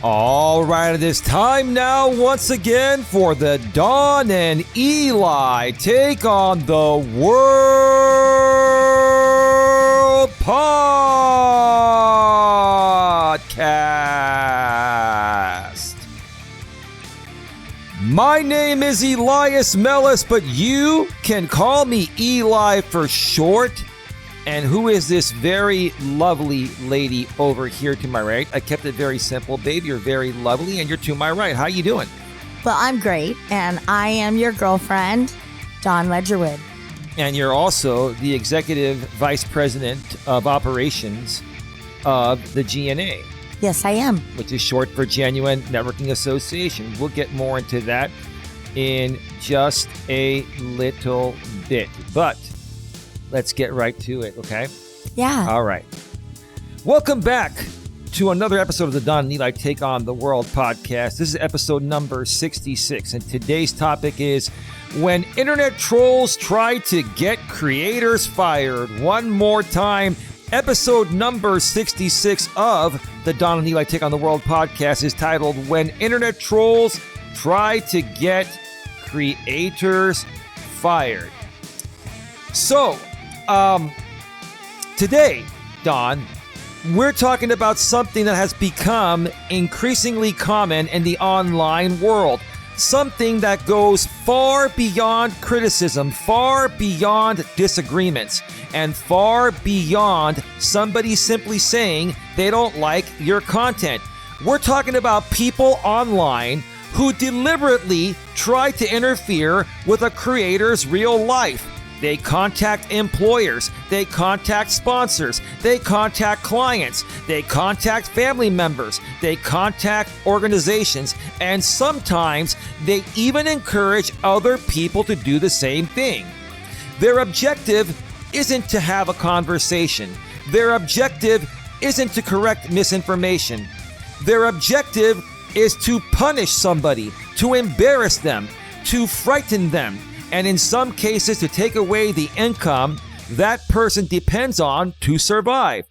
All right, it is time now once again for the Dawn and Eli Take on the World podcast. My name is Elias Melas, but you can call me Eli for short. And who is this very lovely lady over here to my right? I kept it very simple, babe. You're very lovely, and you're to my right. How you doing? Well, I'm great, and I am your girlfriend, Dawn Ledgerwood. And you're also the Executive Vice President of Operations of the GNA. Yes, I am. Which is short for Genuine Networking Association. We'll get more into that in just a little bit. But let's get right to it, okay? Yeah. All right. Welcome back to another episode of the Don and Eli Take on the World podcast. This is episode number 66, and today's topic is when internet trolls try to get creators fired. One more time, episode number 66 of the Don and Eli Take on the World podcast is titled When Internet Trolls Try to Get Creators Fired. So, today, Don, we're talking about something that has become increasingly common in the online world. Something that goes far beyond criticism, far beyond disagreements, and far beyond somebody simply saying they don't like your content. We're talking about people online who deliberately try to interfere with a creator's real life. They contact employers, they contact sponsors, they contact clients, they contact family members, they contact organizations, and sometimes they even encourage other people to do the same thing. Their objective isn't to have a conversation. Their objective isn't to correct misinformation. Their objective is to punish somebody, to embarrass them, to frighten them, and in some cases to take away the income that person depends on to survive.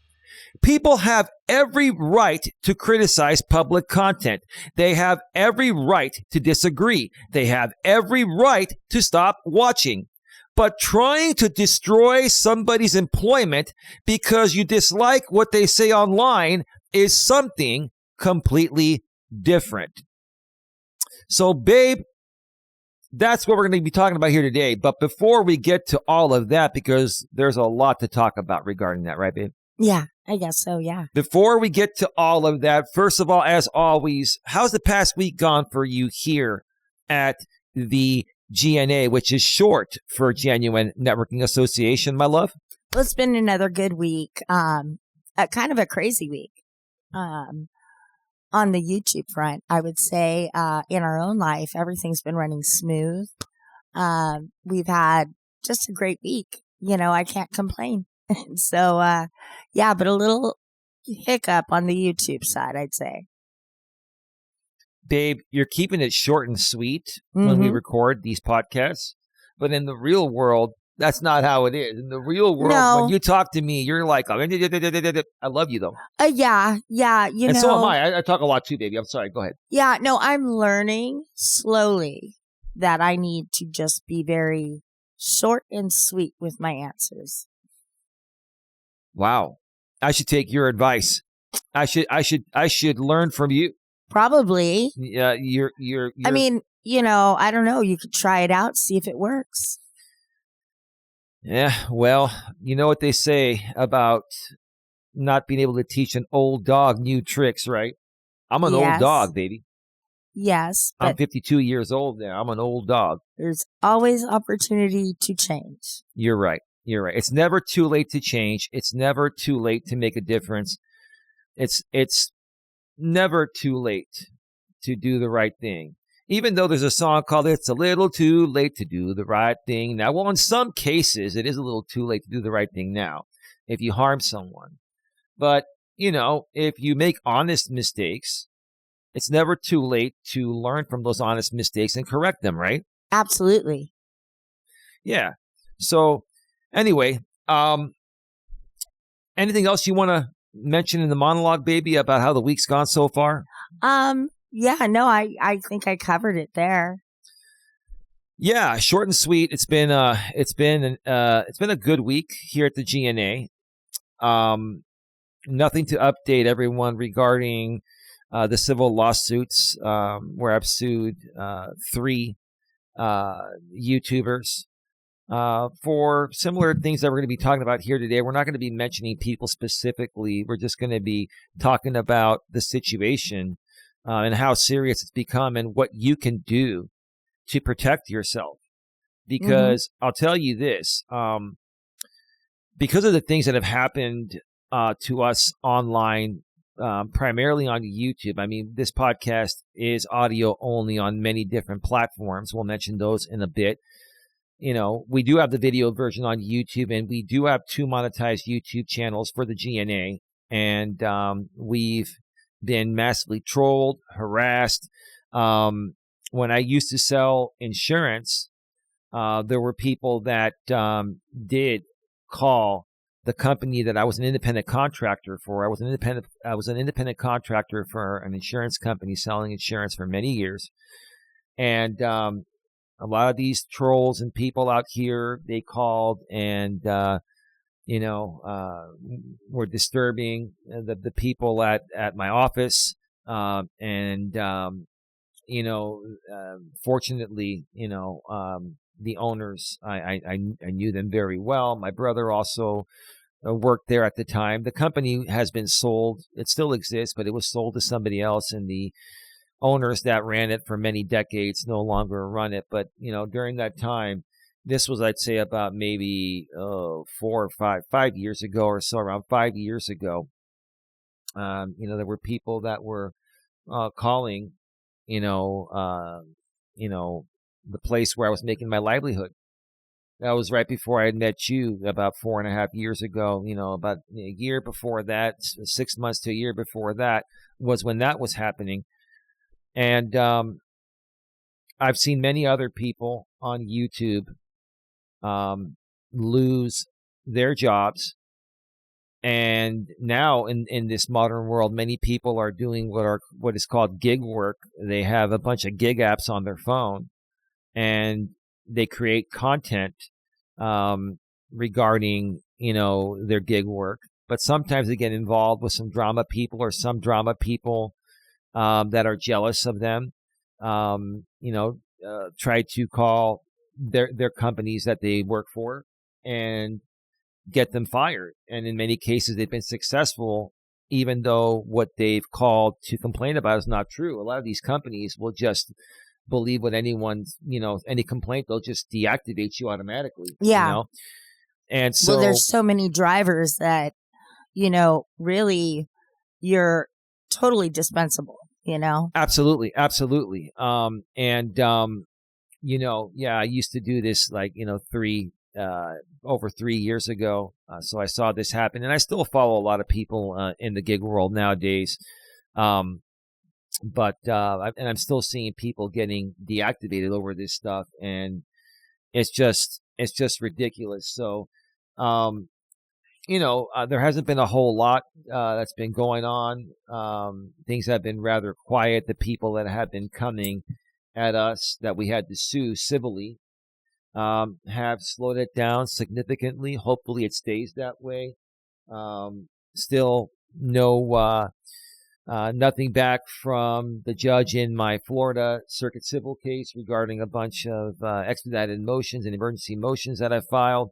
People have every right to criticize public content. They have every right to disagree. They have every right to stop watching. But trying to destroy somebody's employment because you dislike what they say online is something completely different. So, babe, that's what we're going to be talking about here today. But before we get to all of that, because there's a lot to talk about regarding that, right, babe? Yeah, I guess so, yeah. Before we get to all of that, first of all, as always, how's the past week gone for you here at the GNA, which is short for Genuine Networking Association, my love? Well, it's been another good week, kind of a crazy week. On the YouTube front, I would say in our own life, everything's been running smooth. We've had just a great week. You know, I can't complain. So, but a little hiccup on the YouTube side, I'd say. Babe, you're keeping it short and sweet when we record these podcasts. But in the real world, that's not how it is. In the real world, when you talk to me, you're like, I love you, though. Yeah. And so am I. I talk a lot too, baby. I'm sorry. Go ahead. Yeah, no, I'm learning slowly that I need to just be very short and sweet with my answers. Wow. I should take your advice. I should learn from you. Probably. Yeah, you're I mean, I don't know. You could try it out, see if it works. Yeah, well, you know what they say about not being able to teach an old dog new tricks, right? I'm an old dog, baby. Yes. I'm 52 years old now. I'm an old dog. There's always opportunity to change. You're right. It's never too late to change. It's never too late to make a difference. It's never too late to do the right thing. Even though there's a song called It's a Little Too Late to Do the Right Thing Now. Well, in some cases, it is a little too late to do the right thing now if you harm someone. But, if you make honest mistakes, it's never too late to learn from those honest mistakes and correct them, right? Absolutely. Yeah. So, anyway, anything else you want to mention in the monologue, baby, about how the week's gone so far? Yeah, no, I think I covered it there. Yeah, short and sweet. It's been a good week here at the GNA. Nothing to update everyone regarding the civil lawsuits where I've sued 3 YouTubers for similar things that we're going to be talking about here today. We're not going to be mentioning people specifically. We're just going to be talking about the situation and how serious it's become and what you can do to protect yourself. Because I'll tell you this, because of the things that have happened to us online, primarily on YouTube. I mean, this podcast is audio only on many different platforms. We'll mention those in a bit. We do have the video version on YouTube, and we do have 2 monetized YouTube channels for the GNA. And we've been massively trolled, harassed. When I used to sell insurance, there were people that did call the company that I was an independent contractor for. I was an independent contractor for an insurance company selling insurance for many years. And a lot of these trolls and people out here, they called and were disturbing the people at my office. Fortunately, the owners, I knew them very well. My brother also worked there at the time. The company has been sold. It still exists, but it was sold to somebody else, and the owners that ran it for many decades no longer run it. But, during that time, this was, I'd say, about maybe 4 or 5 years ago or so, around 5 years ago. There were people that were calling, the place where I was making my livelihood. That was right before I had met you, about 4.5 years ago. About a year before that, 6 months to a year before that was when that was happening. And I've seen many other people on YouTube lose their jobs. And now in this modern world, many people are doing what is called gig work. They have a bunch of gig apps on their phone, and they create content regarding, their gig work. But sometimes they get involved with some drama people or some drama people that are jealous of them, try to call their companies that they work for and get them fired. And in many cases, they've been successful, even though what they've called to complain about is not true. A lot of these companies will just believe what anyone's, any complaint, they'll just deactivate you automatically. Yeah. And so there's so many drivers that, really you're totally dispensable, Absolutely. Absolutely. I used to do this over 3 years ago. So I saw this happen, and I still follow a lot of people in the gig world nowadays. But I'm still seeing people getting deactivated over this stuff, and it's just ridiculous. So, there hasn't been a whole lot that's been going on. Things have been rather quiet. The people that have been coming at us that we had to sue civilly have slowed it down significantly. Hopefully it stays that way. Still nothing back from the judge in my Florida Circuit civil case regarding a bunch of expedited motions and emergency motions that I filed.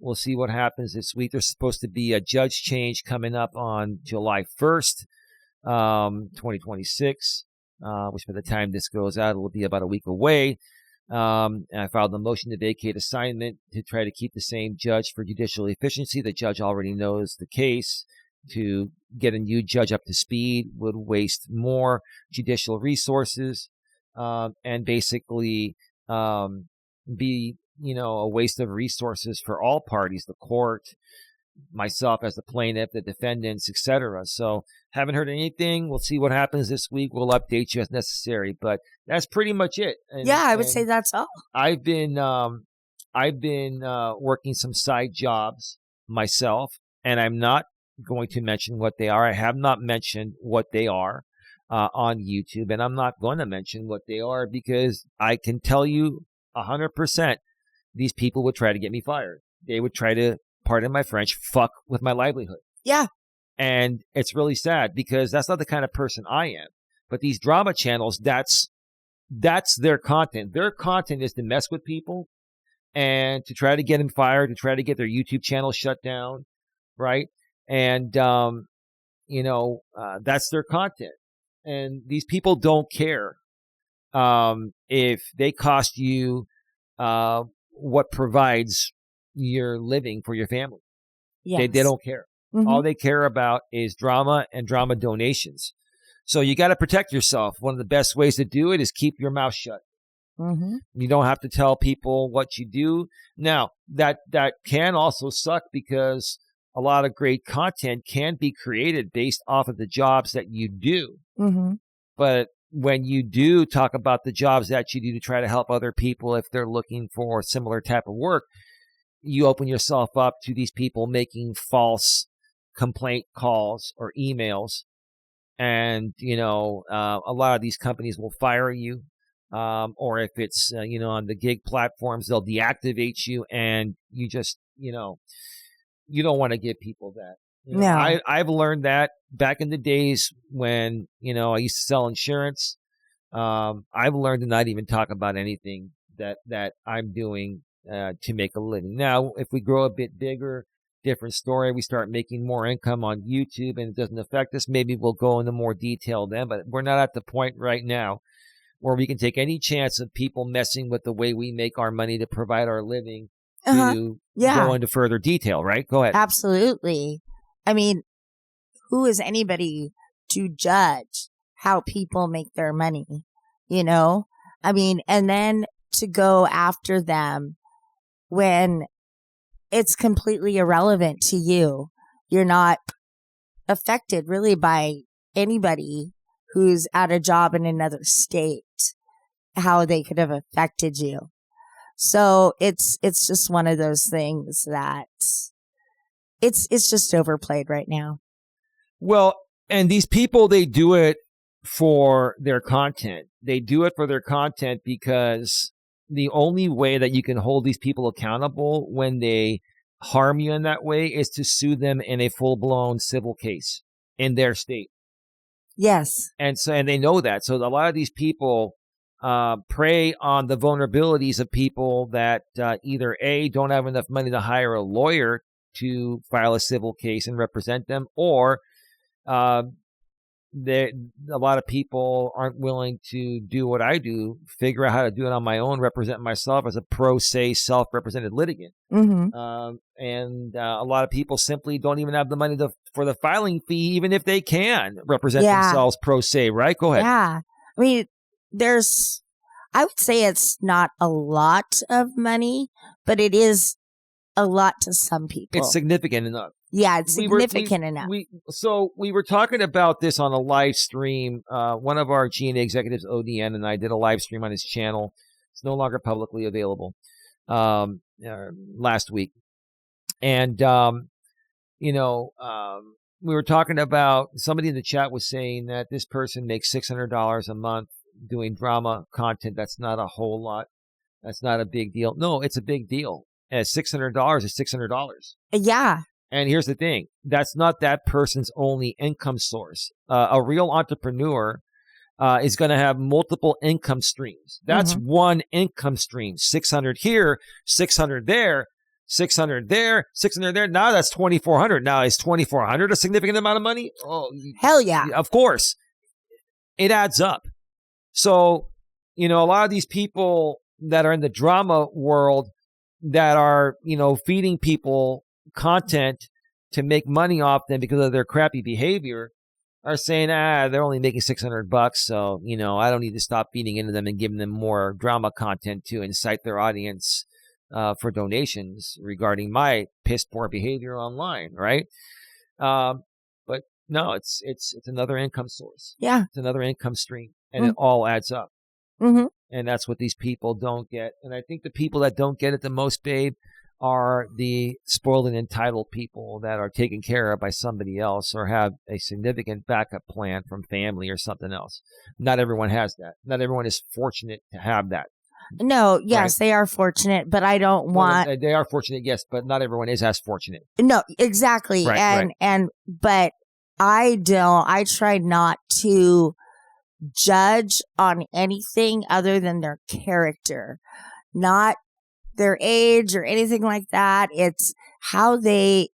We'll see what happens this week. There's supposed to be a judge change coming up on July 1st, 2026, which by the time this goes out, it will be about a week away. And I filed a motion to vacate assignment to try to keep the same judge for judicial efficiency. The judge already knows the case. To get a new judge up to speed would waste more judicial resources, and basically be, a waste of resources for all parties, the court, myself as the plaintiff, the defendants, etc. So haven't heard anything. We'll see what happens this week. We'll update you as necessary, but that's pretty much it. I would say that's all. I've been working some side jobs myself, and I'm not going to mention what they are. I have not mentioned what they are. on YouTube, and I'm not going to mention what they are because I can tell you 100% these people would try to get me fired. They would try to, pardon my French, fuck with my livelihood. Yeah. And it's really sad because that's not the kind of person I am. But these drama channels, that's their content. Their content is to mess with people and to try to get them fired, to try to get their YouTube channel shut down, right? And, that's their content. And these people don't care if they cost you what provides your living for your family. Yes. They don't care. Mm-hmm. All they care about is drama and drama donations. So you got to protect yourself. One of the best ways to do it is keep your mouth shut. Mm-hmm. You don't have to tell people what you do. Now, that can also suck because a lot of great content can be created based off of the jobs that you do. Mm-hmm. But when you do talk about the jobs that you do to try to help other people if they're looking for similar type of work, you open yourself up to these people making false complaint calls or emails. And, a lot of these companies will fire you. Or if it's, on the gig platforms, they'll deactivate you and you just, you don't want to give people that. No. I've learned that back in the days when, I used to sell insurance. I've learned to not even talk about anything that I'm doing to make a living. Now, if we grow a bit bigger, different story, we start making more income on YouTube and it doesn't affect us, maybe we'll go into more detail then, but we're not at the point right now where we can take any chance of people messing with the way we make our money to provide our living to go into further detail, right? Go ahead. Absolutely. I mean, who is anybody to judge how people make their money? I mean, and then to go after them when it's completely irrelevant to you. You're not affected really by anybody who's at a job in another state, how they could have affected you. So it's just one of those things that it's just overplayed right now. Well, and these people, they do it for their content. They do it for their content because the only way that you can hold these people accountable when they harm you in that way is to sue them in a full-blown civil case in their state. Yes. And they know that. So a lot of these people prey on the vulnerabilities of people that either A, don't have enough money to hire a lawyer to file a civil case and represent them, or a lot of people aren't willing to do what I do, figure out how to do it on my own, represent myself as a pro se self-represented litigant. Mm-hmm. And a lot of people simply don't even have the money for the filing fee, even if they can represent themselves pro se, right? Go ahead. Yeah. I mean, I would say it's not a lot of money, but it is a lot to some people. It's significant enough. Yeah, it's significant enough. So we were talking about this on a live stream. One of our G&A executives, ODN, and I did a live stream on his channel. It's no longer publicly available. Last week. And, we were talking about, somebody in the chat was saying that this person makes $600 a month doing drama content. That's not a whole lot. That's not a big deal. No, it's a big deal. And $600 is $600. Yeah. And here's the thing. That's not that person's only income source. A real entrepreneur is going to have multiple income streams. That's one income stream. 600 here, 600 there, 600 there, 600 there. Now that's 2,400. Now is 2,400 a significant amount of money? Oh, hell yeah. Of course. It adds up. So, a lot of these people that are in the drama world that are, feeding people content to make money off them because of their crappy behavior are saying, they're only making $600. So, I don't need to stop feeding into them and giving them more drama content to incite their audience for donations regarding my piss poor behavior online. Right. But no, it's another income source. Yeah. It's another income stream and it all adds up. Mm-hmm. And that's what these people don't get. And I think the people that don't get it the most, babe, are the spoiled and entitled people that are taken care of by somebody else or have a significant backup plan from family or something else. Not everyone has that. Not everyone is fortunate to have that. No, yes, they are fortunate, but I don't want. Well, they are fortunate, yes, but not everyone is as fortunate. No, exactly. But I try not to judge on anything other than their character, not their age or anything like that. It's how they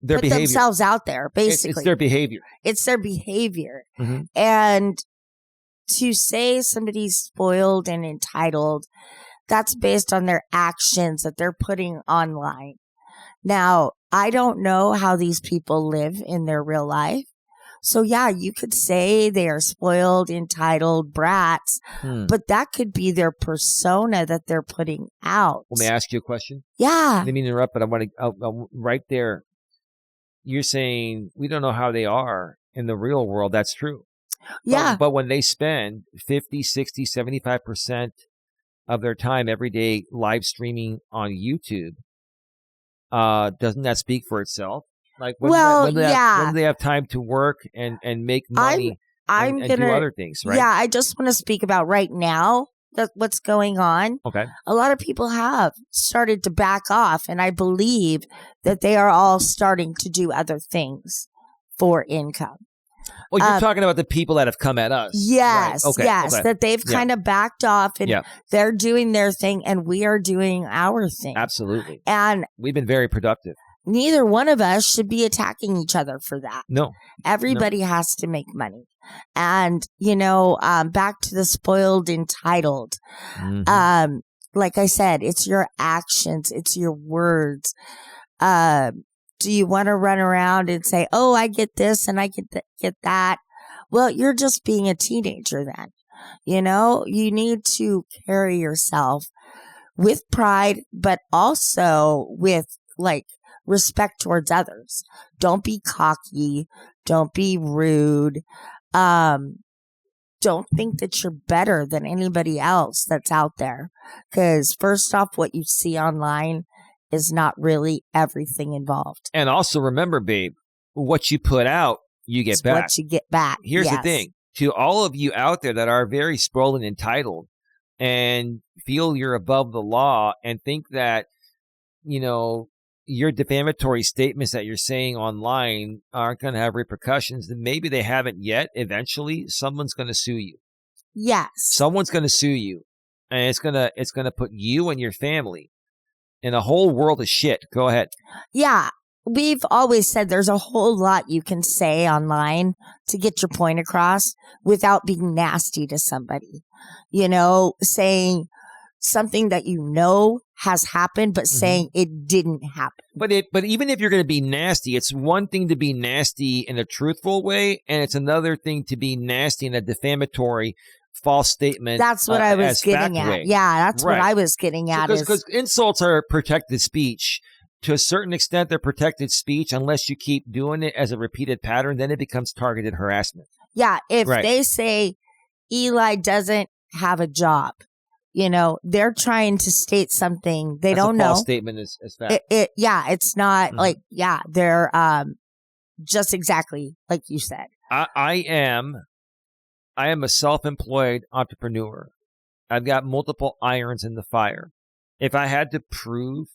their put behavior. themselves out there, basically. It's their behavior. It's their behavior. Mm-hmm. And to say somebody's spoiled and entitled, that's based on their actions that they're putting online. Now, I don't know how these people live in their real life. So yeah, you could say they are spoiled, entitled brats, but that could be their persona that they're putting out. Let me ask you a question. Yeah. I didn't mean to interrupt, but I want to, right there, you're saying we don't know how they are in the real world. That's true. Yeah. But when they spend 50, 60, 75% of their time every day live streaming on YouTube, doesn't that speak for itself? Like when do they have time to work and make money and do other things, right? Yeah, I just want to speak about right now what's going on. Okay. A lot of people have started to back off, and I believe that they are all starting to do other things for income. Well, you're talking about the people that have come at us. Yes, right? Okay. That they've kind of backed off and they're doing their thing and we are doing our thing. Absolutely. And we've been very productive. Neither one of us should be attacking each other for that. No. Everybody has to make money. And, back to the spoiled entitled. Mm-hmm. Like I said, it's your actions. It's your words. Do you want to run around and say, oh, I get this and I get that? Well, you're just being a teenager then. You need to carry yourself with pride, but also with respect towards others. Don't be cocky. Don't be rude. Don't think that you're better than anybody else that's out there. Because first off, what you see online is not really everything involved. And also remember, babe, what you put out, you get back. What you get back. Here's the thing. To all of you out there that are very spoiled and entitled and feel you're above the law and think that, your defamatory statements that you're saying online aren't going to have repercussions, then maybe they haven't yet. Eventually, someone's going to sue you. Yes. Someone's going to sue you. And it's going to put you and your family in a whole world of shit. Go ahead. Yeah. We've always said there's a whole lot you can say online to get your point across without being nasty to somebody. Saying something that has happened, but saying it didn't happen. But even if you're going to be nasty, it's one thing to be nasty in a truthful way, and it's another thing to be nasty in a defamatory false statement. That's what I was getting at. Way. Yeah, that's what I was getting at. Because insults are protected speech. To a certain extent, they're protected speech unless you keep doing it as a repeated pattern. Then it becomes targeted harassment. Yeah, if they say Eli doesn't have a job, they're trying to state something they don't know. False statement is fact. It's not they're just exactly like you said. I am a self-employed entrepreneur. I've got multiple irons in the fire. If I had to prove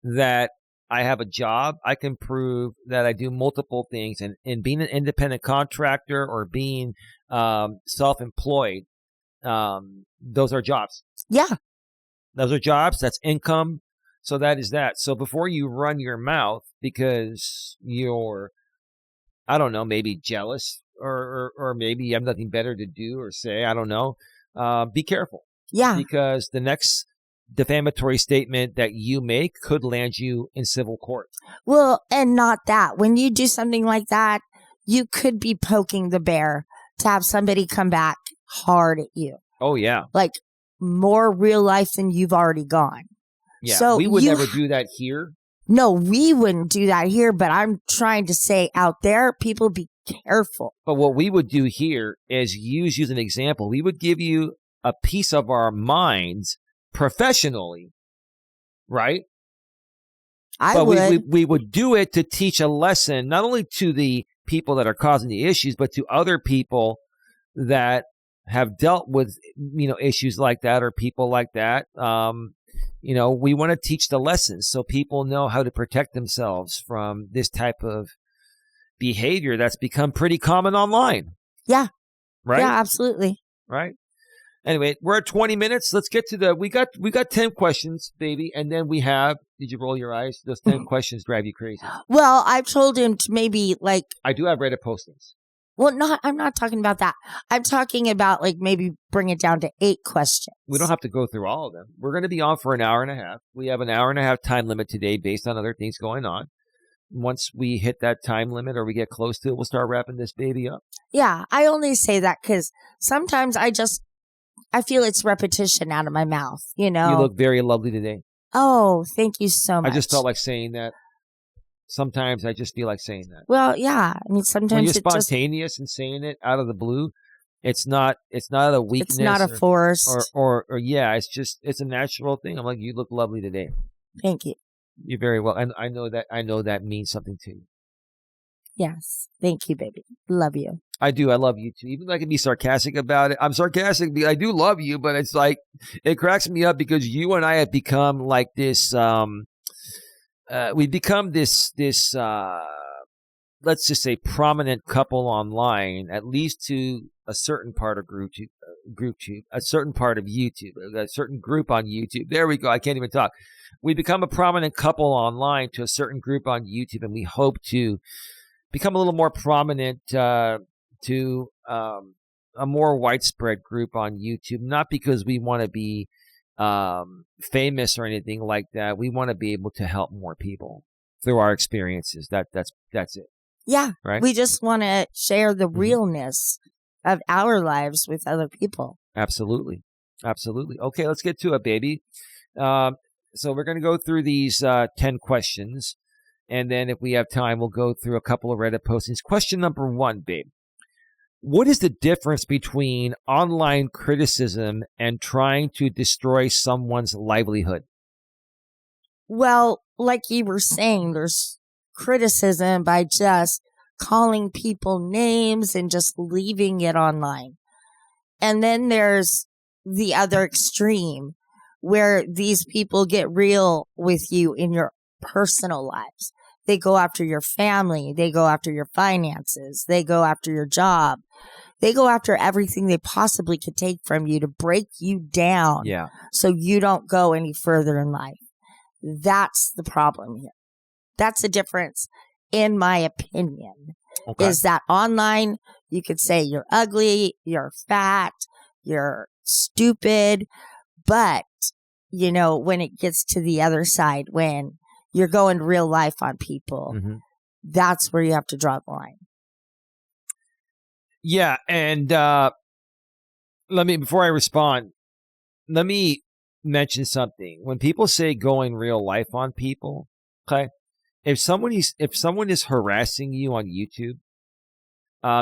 that I have a job, I can prove that I do multiple things. And being an independent contractor or being self-employed, those are jobs. Yeah. Those are jobs. That's income. So that is that. So before you run your mouth because you're, I don't know, maybe jealous or maybe you have nothing better to do or say, I don't know, be careful. Yeah. Because the next defamatory statement that you make could land you in civil court. Well, and not that. When you do something like that, you could be poking the bear to have somebody come back hard at you. Oh, yeah. Like more real life than you've already gone. Yeah, so we would never do that here. No, we wouldn't do that here, but I'm trying to say out there, people be careful. But what we would do here is use an example. We would give you a piece of our minds professionally, right? I would. we would do it to teach a lesson, not only to the people that are causing the issues, but to other people that have dealt with, issues like that or people like that. We want to teach the lessons so people know how to protect themselves from this type of behavior that's become pretty common online. Yeah. Right? Yeah, absolutely. Right? Anyway, we're at 20 minutes. Let's get to we got 10 questions, baby. And then we have, did you roll your eyes? Those 10 questions drive you crazy. Well, I've told him to maybe I do have Reddit postings. Well, I'm not talking about that. I'm talking about maybe bring it down to 8 questions. We don't have to go through all of them. We're going to be on for an hour and a half. We have an hour and a half time limit today based on other things going on. Once we hit that time limit or we get close to it, we'll start wrapping this baby up. Yeah, I only say that because sometimes I feel it's repetition out of my mouth, You look very lovely today. Oh, thank you so much. I just felt like saying that. Sometimes I just feel like saying that. Well, yeah. I mean, sometimes when you're spontaneous and saying it out of the blue, it's not a weakness. It's not a force. Or yeah, it's a natural thing. I'm like, you look lovely today. Thank you. You're very well. And I know that means something to you. Yes. Thank you, baby. Love you. I do. I love you too. Even though I can be sarcastic about it. I'm sarcastic because I do love you, but it's like, it cracks me up because you and I have become like this, we've become this, let's just say prominent couple online, at least to a certain part of GroupTube, a certain part of YouTube, a certain group on YouTube. There we go. I can't even talk. We become a prominent couple online to a certain group on YouTube, and we hope to become a little more prominent to a more widespread group on YouTube, not because we want to be famous or anything like that. We want to be able to help more people through our experiences. That's it. Yeah. Right? We just want to share the realness of our lives with other people. Absolutely. Okay, let's get to it, baby. So we're going to go through these 10 questions. And then if we have time, we'll go through a couple of Reddit postings. Question number 1, babe. What is the difference between online criticism and trying to destroy someone's livelihood? Well, like you were saying, there's criticism by just calling people names and just leaving it online. And then there's the other extreme where these people get real with you in your personal lives. They go after your family. They go after your finances. They go after your job. They go after everything they possibly could take from you to break you down. Yeah. So you don't go any further in life. That's the problem here. That's the difference, in my opinion, is that online you could say you're ugly, you're fat, you're stupid. But, when it gets to the other side, when you're going real life on people, that's where you have to draw the line. Yeah, and before I respond, let me mention something. When people say going real life on people, okay, if someone is harassing you on YouTube,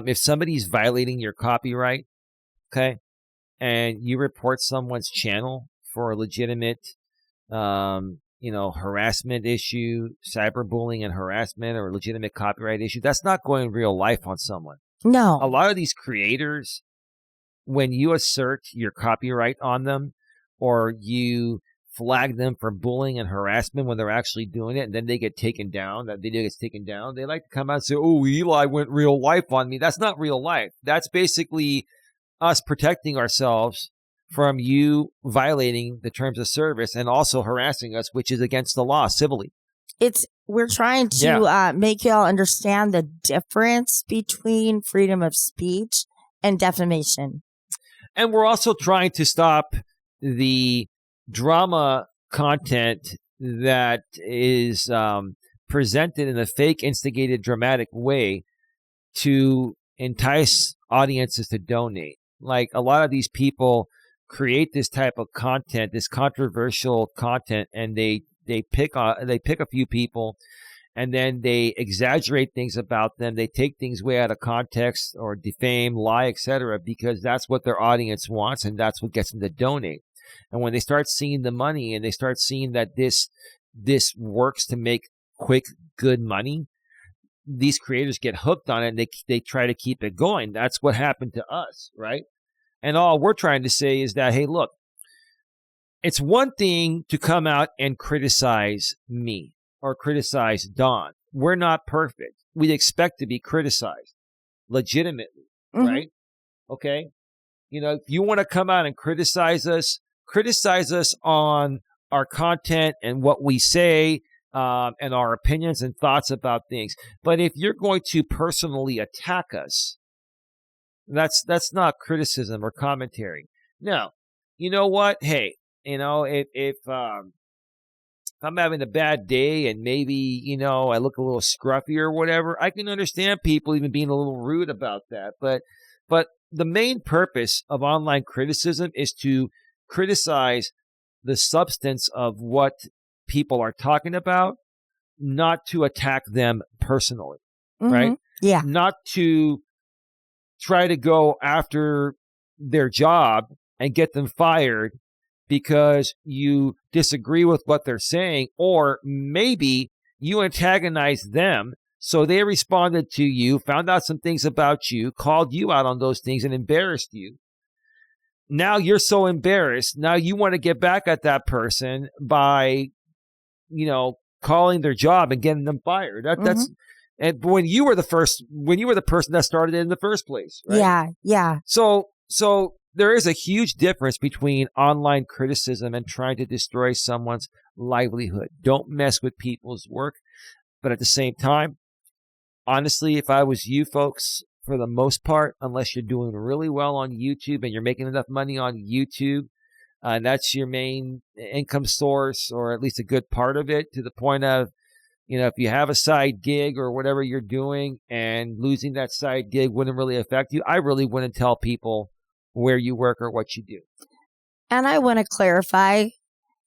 if somebody's violating your copyright, okay, and you report someone's channel for a legitimate harassment issue, cyberbullying and harassment, or legitimate copyright issue, that's not going real life on someone. No. A lot of these creators, when you assert your copyright on them or you flag them for bullying and harassment when they're actually doing it and then they get taken down, that video gets taken down, they like to come out and say, oh, Eli went real life on me. That's not real life. That's basically us protecting ourselves from you violating the terms of service and also harassing us, which is against the law civilly. We're trying to make y'all understand the difference between freedom of speech and defamation. And we're also trying to stop the drama content that is presented in a fake, instigated, dramatic way to entice audiences to donate. Like a lot of these people create this type of content, this controversial content, and they pick a few people, and then they exaggerate things about them. They take things way out of context or defame, lie, etc., because that's what their audience wants, and that's what gets them to donate. And when they start seeing the money and they start seeing that this this works to make quick, good money, these creators get hooked on it and they try to keep it going. That's what happened to us, right? And all we're trying to say is that, hey, look, it's one thing to come out and criticize me or criticize Don. We're not perfect. We expect to be criticized legitimately, right? Okay? You know, if you want to come out and criticize us on our content and what we say, and our opinions and thoughts about things. But if you're going to personally attack us, that's not criticism or commentary. Now, you know what? Hey, you know, if I'm having a bad day and maybe, you know, I look a little scruffy or whatever, I can understand people even being a little rude about that. But the main purpose of online criticism is to criticize the substance of what people are talking about, not to attack them personally, right? Yeah. Not to try to go after their job and get them fired because you disagree with what they're saying, or maybe you antagonize them, so they responded to you, found out some things about you, called you out on those things and embarrassed you. Now you're so embarrassed. Now you want to get back at that person by, you know, calling their job and getting them fired. That's and when you were the person that started it in the first place, right? Yeah. So there is a huge difference between online criticism and trying to destroy someone's livelihood. Don't mess with people's work. But at the same time, honestly, if I was you folks, for the most part, unless you're doing really well on YouTube and you're making enough money on YouTube, and that's your main income source, or at least a good part of it, to the point of, you know, if you have a side gig or whatever you're doing and losing that side gig wouldn't really affect you, I really wouldn't tell people where you work or what you do. And I want to clarify,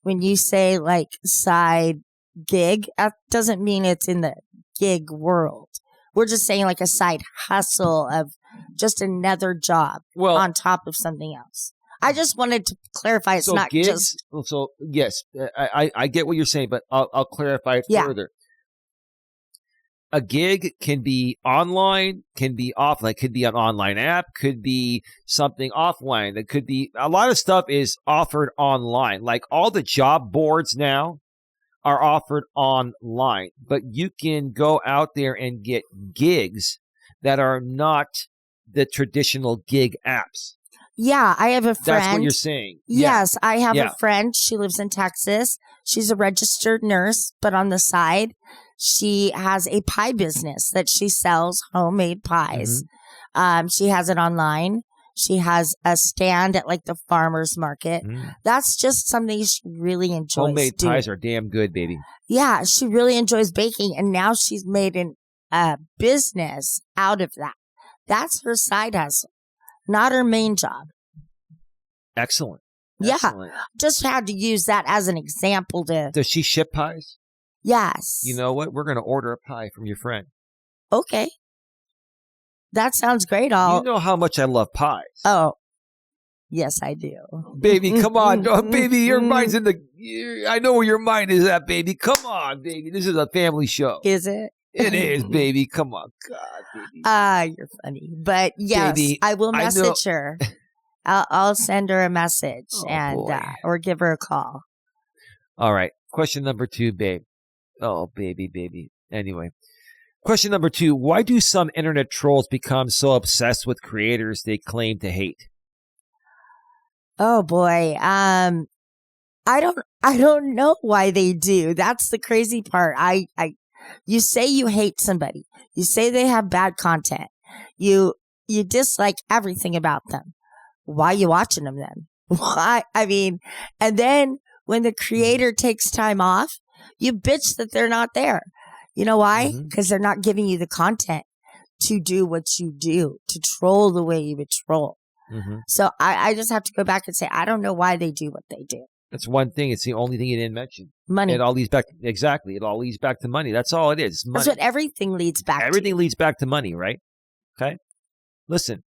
when you say like side gig, that doesn't mean it's in the gig world. We're just saying like a side hustle of just another job on top of something else. I just wanted to clarify. It's not gigs, just. So yes, I get what you're saying, but I'll clarify it further. A gig can be online, can be offline, could be an online app, could be something offline. That could be a lot of stuff is offered online. Like all the job boards now are offered online, but you can go out there and get gigs that are not the traditional gig apps. Yeah, I have a friend. That's what you're saying. Yes, I have a friend. She lives in Texas. She's a registered nurse, but on the side, she has a pie business that she sells homemade pies. She has it online. She has a stand at like the farmer's market. That's just something she really enjoys. Homemade pies are damn good, baby. Yeah, she really enjoys baking, and now she's made a business out of that. That's her side hustle, not her main job. Excellent. Yeah, just had to use that as an example to. Does she ship pies? Yes. You know what? We're going to order a pie from your friend. Okay. That sounds great. You know how much I love pies. Oh, yes, I do. Baby, come on. Oh, baby, your mind's in the... I know where your mind is at, baby. Come on, baby. This is a family show. Is it? It is, baby. Come on. God, baby. You're funny. But yes, baby, I will message her. I'll send her a message or give her a call. All right. Question number 2, babe. Oh, baby. Anyway. Question number 2. Why do some internet trolls become so obsessed with creators they claim to hate? Oh boy. I don't know why they do. That's the crazy part. You say you hate somebody. You say they have bad content. You dislike everything about them. Why are you watching them then? Why? I mean, and then when the creator takes time off, you bitch that they're not there. You know why? Because they're not giving you the content to do what you do, to troll the way you would troll. So I just have to go back and say, I don't know why they do what they do. That's one thing. It's the only thing you didn't mention. Money. It all leads back. Exactly. It all leads back to money. That's all it is. Money. That's what everything leads back to. Everything leads back to money, right? Okay. Listen,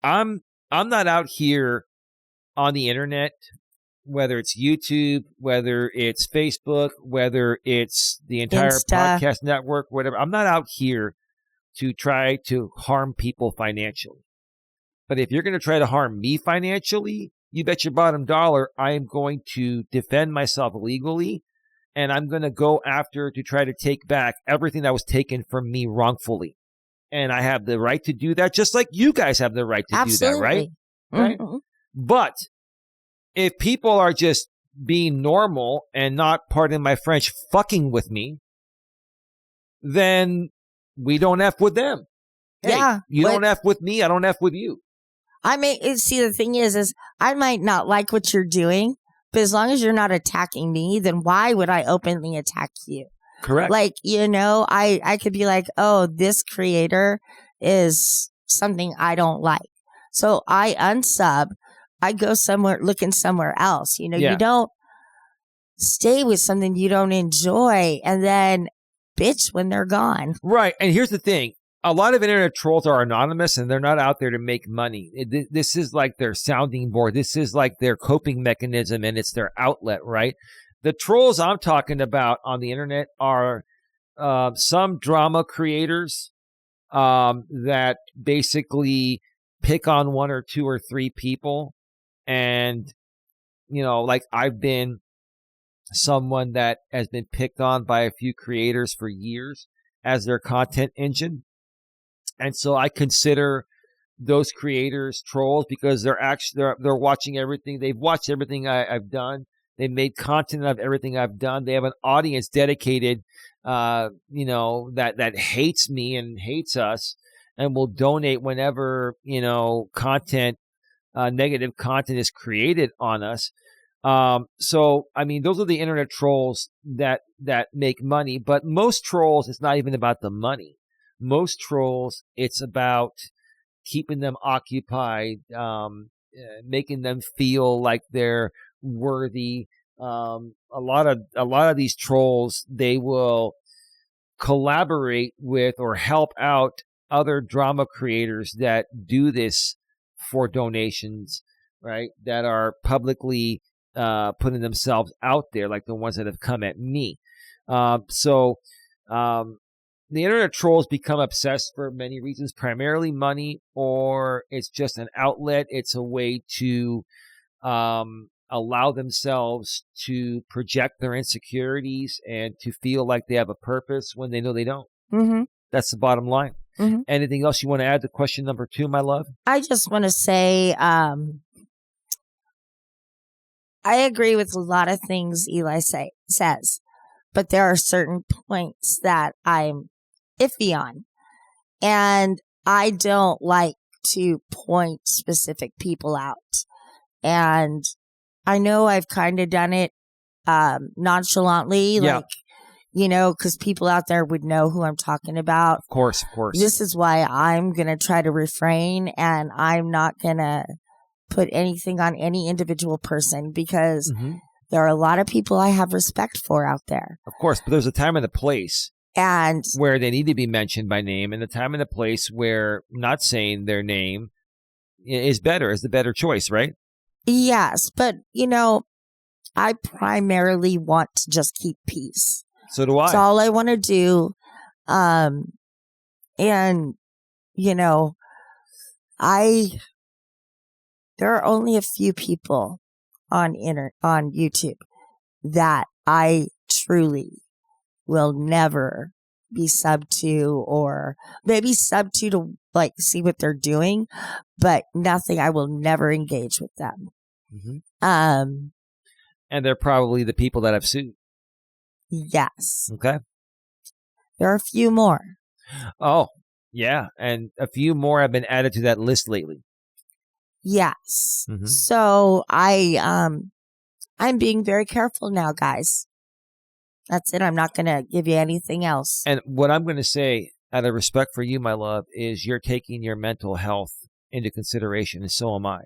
I'm not out here on the internet whether it's YouTube, whether it's Facebook, whether it's the entire Insta. podcast network, whatever. I'm not out here to try to harm people financially. But if you're going to try to harm me financially, you bet your bottom dollar I am going to defend myself legally, and I'm going to go after to try to take back everything that was taken from me wrongfully. And I have the right to do that, just like you guys have the right to do that, right? Right. But if people are just being normal and not, pardon my French, fucking with me, then we don't F with them. Hey, Yeah. you don't F with me, I don't F with you. See, the thing is I might not like what you're doing, but as long as you're not attacking me, then why would I openly attack you? Correct. Like, I could be like, oh, this creator is something I don't like. So I unsub, I go looking somewhere else. You don't stay with something you don't enjoy and then bitch when they're gone. Right. And here's the thing. A lot of internet trolls are anonymous and they're not out there to make money. This is like their sounding board. This is like their coping mechanism and it's their outlet, right? The trolls I'm talking about on the internet are some drama creators that basically pick on one or two or three people. And, like I've been someone that has been picked on by a few creators for years as their content engine. And so I consider those creators trolls because they're watching everything. They've watched everything I've done. They made content of everything I've done. They have an audience dedicated, that hates me and hates us and will donate whenever, content, negative content is created on us. So, I mean, those are the internet trolls that make money, but most trolls, it's not even about the money. Most trolls, it's about keeping them occupied, making them feel like they're worthy. A lot of these trolls, they will collaborate with or help out other drama creators that do this for donations, right? That are publicly putting themselves out there, like the ones that have come at me. The internet trolls become obsessed for many reasons, primarily money, or it's just an outlet. It's a way to allow themselves to project their insecurities and to feel like they have a purpose when they know they don't. Mm-hmm. That's the bottom line. Mm-hmm. Anything else you want to add to question number 2, my love? I just want to say I agree with a lot of things Eli says, but there are certain points that I'm iffy on. And I don't like to point specific people out. And I know I've kind of done it nonchalantly, like, because people out there would know who I'm talking about. Of course. This is why I'm going to try to refrain, and I'm not going to put anything on any individual person because there are a lot of people I have respect for out there. Of course, but there's a time and a place and where they need to be mentioned by name, and the time and the place where not saying their name is the better choice, right? Yes, but I primarily want to just keep peace. So do I. That's all I want to do. There are only a few people on YouTube that I truly will never be sub to, or maybe sub to like see what they're doing, but nothing. I will never engage with them. And they're probably the people that I've sued. Yes. Okay. There are a few more. Oh, yeah. And a few more have been added to that list lately. Yes. So I'm being very careful now, guys. That's it. I'm not going to give you anything else. And what I'm going to say, out of respect for you, my love, is you're taking your mental health into consideration, and so am I.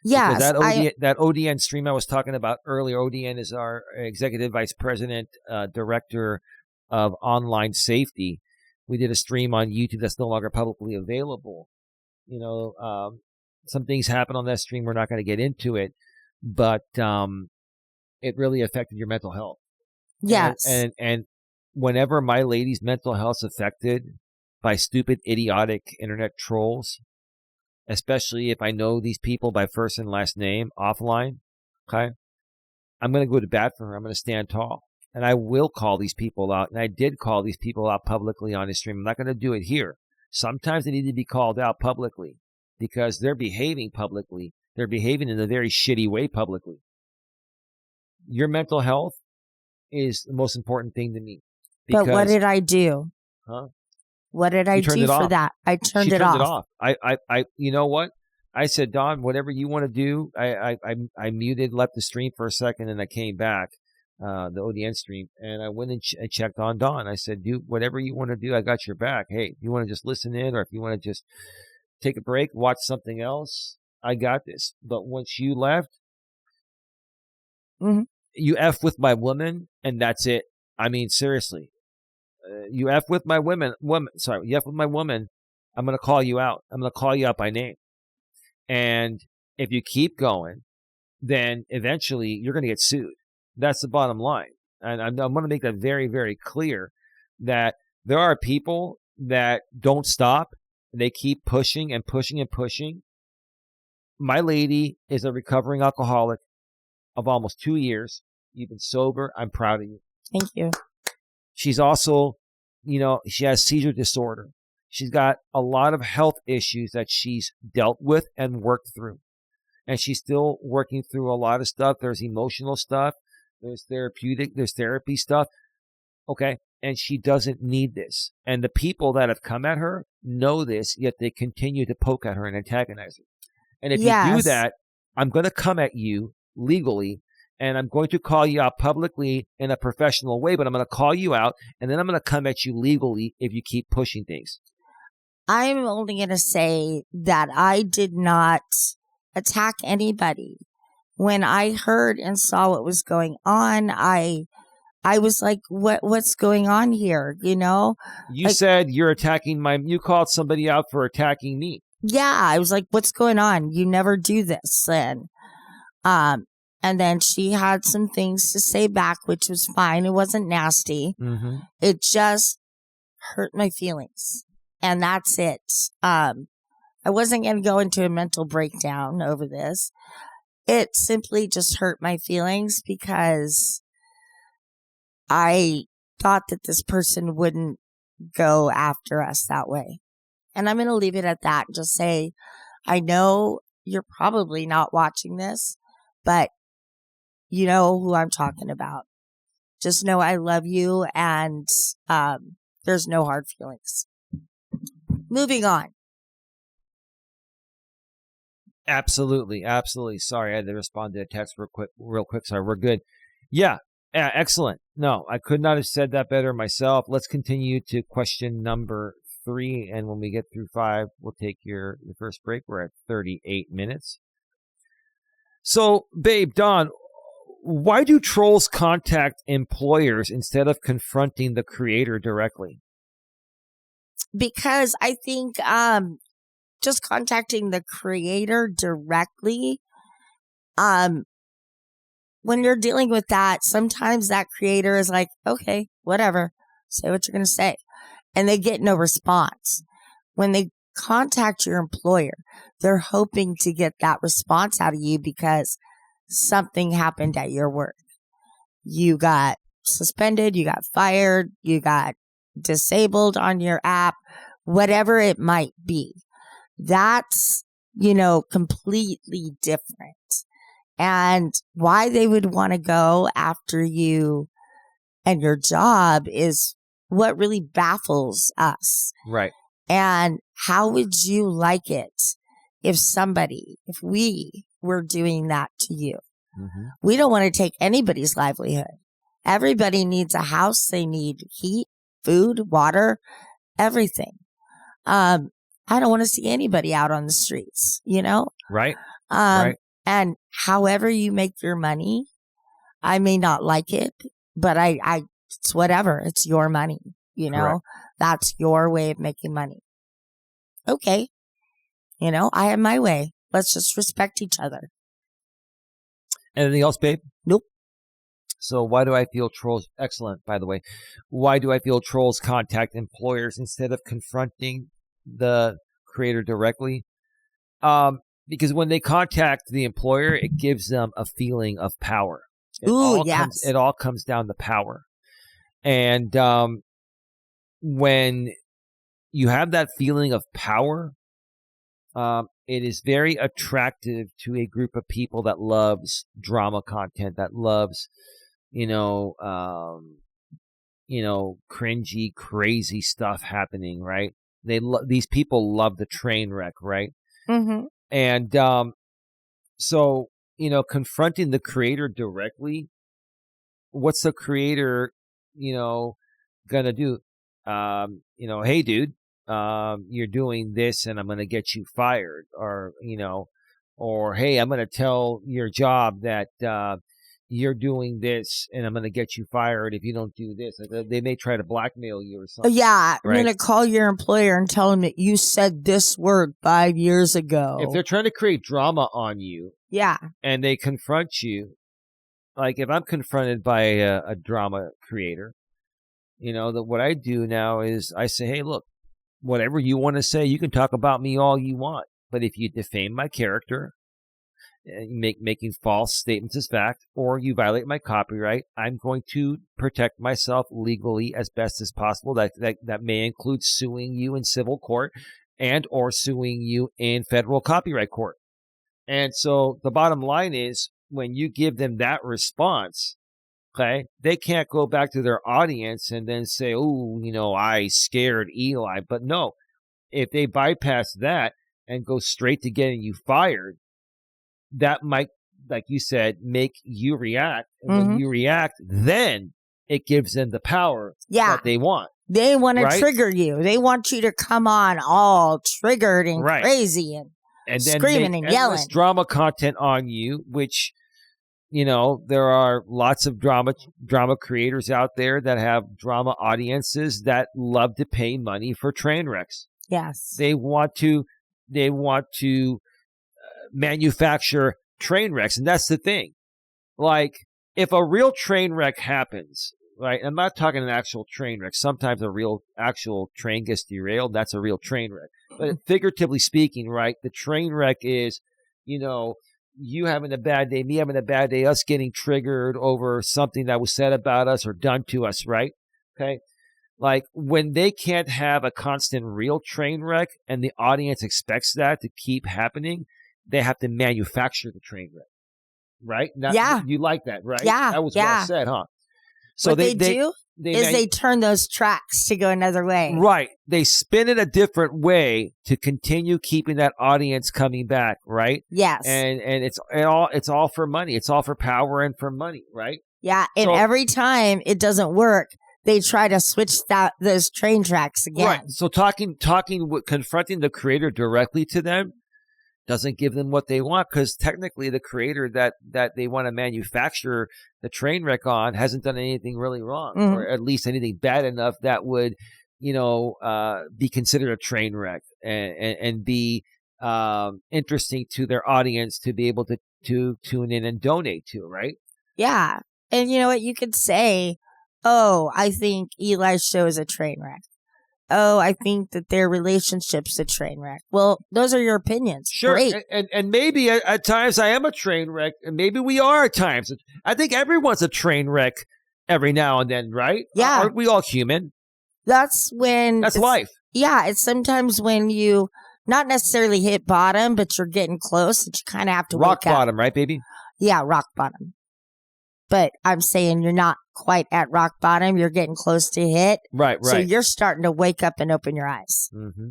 Yes. That ODN stream I was talking about earlier, ODN is our Executive Vice President, Director of Online Safety. We did a stream on YouTube that's no longer publicly available. Some things happen on that stream. We're not going to get into it. but it really affected your mental health. Yes. And whenever my lady's mental health's affected by stupid, idiotic internet trolls, especially if I know these people by first and last name offline, okay, I'm going to go to bat for her. I'm going to stand tall. And I will call these people out. And I did call these people out publicly on the stream. I'm not going to do it here. Sometimes they need to be called out publicly because they're behaving publicly. They're behaving in a very shitty way publicly. Your mental health is the most important thing to me. But what did I do? Huh? What did I do for that? I turned it off. I you know what? I said, Dawn, whatever you want to do. I muted, left the stream for a second, and I came back, the ODN stream, and I went and checked on Dawn. I said, do whatever you want to do. I got your back. Hey, if you want to just listen in, or if you want to just take a break, watch something else, I got this. But once you left, you F with my woman, and that's it. I mean, seriously. You F with my you F with my woman, I'm going to call you out. I'm going to call you out by name. And if you keep going, then eventually you're going to get sued. That's the bottom line. And I'm going to make that very, very clear that there are people that don't stop. They keep pushing and pushing and pushing. My lady is a recovering alcoholic of almost 2 years. You've been sober. I'm proud of you. Thank you. She's also, she has seizure disorder. She's got a lot of health issues that she's dealt with and worked through. And she's still working through a lot of stuff. There's emotional stuff. There's therapy stuff. Okay. And she doesn't need this. And the people that have come at her know this, yet they continue to poke at her and antagonize her. And if you do that, I'm going to come at you legally. And I'm going to call you out publicly in a professional way, but I'm going to call you out, and then I'm going to come at you legally if you keep pushing things. I'm only going to say that I did not attack anybody. When I heard and saw what was going on, I was like, what's going on here? You said you're attacking you called somebody out for attacking me. Yeah. I was like, what's going on? You never do this. And then she had some things to say back, which was fine. It wasn't nasty. Mm-hmm. It just hurt my feelings. And that's it. I wasn't going to go into a mental breakdown over this. It simply just hurt my feelings because I thought that this person wouldn't go after us that way. And I'm going to leave it at that and just say, I know you're probably not watching this, but you know who I'm talking about. Just know I love you, and there's no hard feelings. Moving on. Absolutely. Sorry, I had to respond to a text real quick. Sorry, we're good. Yeah, excellent. No, I could not have said that better myself. Let's continue to question number 3, and when we get through 5, we'll take your first break. We're at 38 minutes. So, babe, Dawn, why do trolls contact employers instead of confronting the creator directly? Because I think just contacting the creator directly, when you're dealing with that, sometimes that creator is like, okay, whatever, say what you're going to say. And they get no response. When they contact your employer, they're hoping to get that response out of you because something happened at your work. You got suspended, you got fired, you got disabled on your app, whatever it might be. That's, completely different. And why they would want to go after you and your job is what really baffles us. Right. And how would you like it if we were doing that to you? Mm-hmm. We don't want to take anybody's livelihood. Everybody needs a house. They need heat, food, water, everything. I don't want to see anybody out on the streets, Right. Right. And however you make your money, I may not like it, but it's whatever. It's your money, Correct. That's your way of making money. Okay. I have my way. Let's just respect each other. Anything else, babe? Nope. So why do I feel trolls? Excellent, by the way. Why do I feel trolls contact employers instead of confronting the creator directly? Because when they contact the employer, it gives them a feeling of power. It all comes down to power. And when you have that feeling of power, it is very attractive to a group of people that loves drama content, that loves, cringy, crazy stuff happening, right? These people love the train wreck, right? Mm-hmm. And so, confronting the creator directly, what's the creator, gonna do? Hey, dude, you're doing this and I'm going to get you fired, or, hey, I'm going to tell your job that, you're doing this and I'm going to get you fired if you don't do this. They may try to blackmail you or something. Yeah. Right? I'm going to call your employer and tell him that you said this word 5 years ago. If they're trying to create drama on you. Yeah. And they confront you, like if I'm confronted by a drama creator, what I do now is I say, hey, look, whatever you want to say, you can talk about me all you want. But if you defame my character, making false statements as fact, or you violate my copyright, I'm going to protect myself legally as best as possible. That may include suing you in civil court and or suing you in federal copyright court. And so the bottom line is when you give them that response, okay, they can't go back to their audience and then say, oh, I scared Eli. But no, if they bypass that and go straight to getting you fired, that might, like you said, make you react. And when you react, then it gives them the power that they want. They want to trigger you. They want you to come on all triggered and crazy and then screaming and yelling. Drama content on you, which... there are lots of drama creators out there that have drama audiences that love to pay money for train wrecks. Yes. They want to manufacture train wrecks. And that's the thing. Like if a real train wreck happens, right? I'm not talking an actual train wreck. Sometimes a real actual train gets derailed. That's a real train wreck. But figuratively speaking, right? The train wreck is, you having a bad day, me having a bad day, us getting triggered over something that was said about us or done to us, right? Okay. Like when they can't have a constant real train wreck and the audience expects that to keep happening, they have to manufacture the train wreck, right? You like that, right? Yeah. That was well said, huh? So what they turn those tracks to go another way. Right. They spin it a different way to continue keeping that audience coming back, right? Yes. And it's all for money. It's all for power and for money, right? Yeah. And every time it doesn't work, they try to switch those train tracks again. Right. So confronting the creator directly to them doesn't give them what they want, because technically the creator that they want to manufacture the train wreck on hasn't done anything really wrong, or at least anything bad enough that would, be considered a train wreck and be interesting to their audience to be able to tune in and donate to, right? Yeah. And you know what? You could say, oh, I think Eli's show is a train wreck. Oh, I think that their relationship's a train wreck. Well, those are your opinions. Sure. Great. And maybe at times I am a train wreck, and maybe we are at times. I think everyone's a train wreck every now and then, right? Yeah. Aren't we all human? That's life. Yeah. It's sometimes when you not necessarily hit bottom, but you're getting close, that you kind of have to rock wake up. bottom, right, baby? Yeah, rock bottom. But I'm saying you're not quite at rock bottom. You're getting close to hit. Right. So you're starting to wake up and open your eyes. Mm-hmm.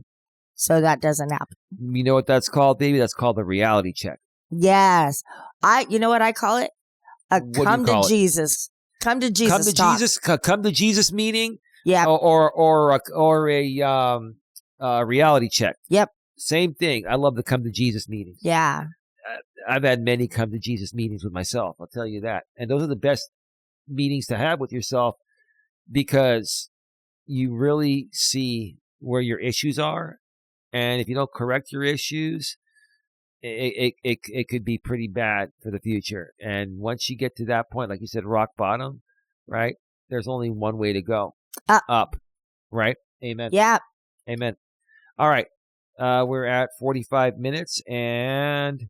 So that doesn't happen. You know what that's called, baby? That's called the reality check. Yes. You know what I call it? Come to Jesus. Come to Jesus. Come to Jesus meeting. Yeah. Or a reality check. Yep. Same thing. I love the come to Jesus meetings. Yeah. I've had many come to Jesus meetings with myself. I'll tell you that. And those are the best meetings to have with yourself, because you really see where your issues are. And if you don't correct your issues, it could be pretty bad for the future. And once you get to that point, like you said, rock bottom, right? There's only one way to go, up, right? Amen. Yeah. Amen. All right. We're at 45 minutes, and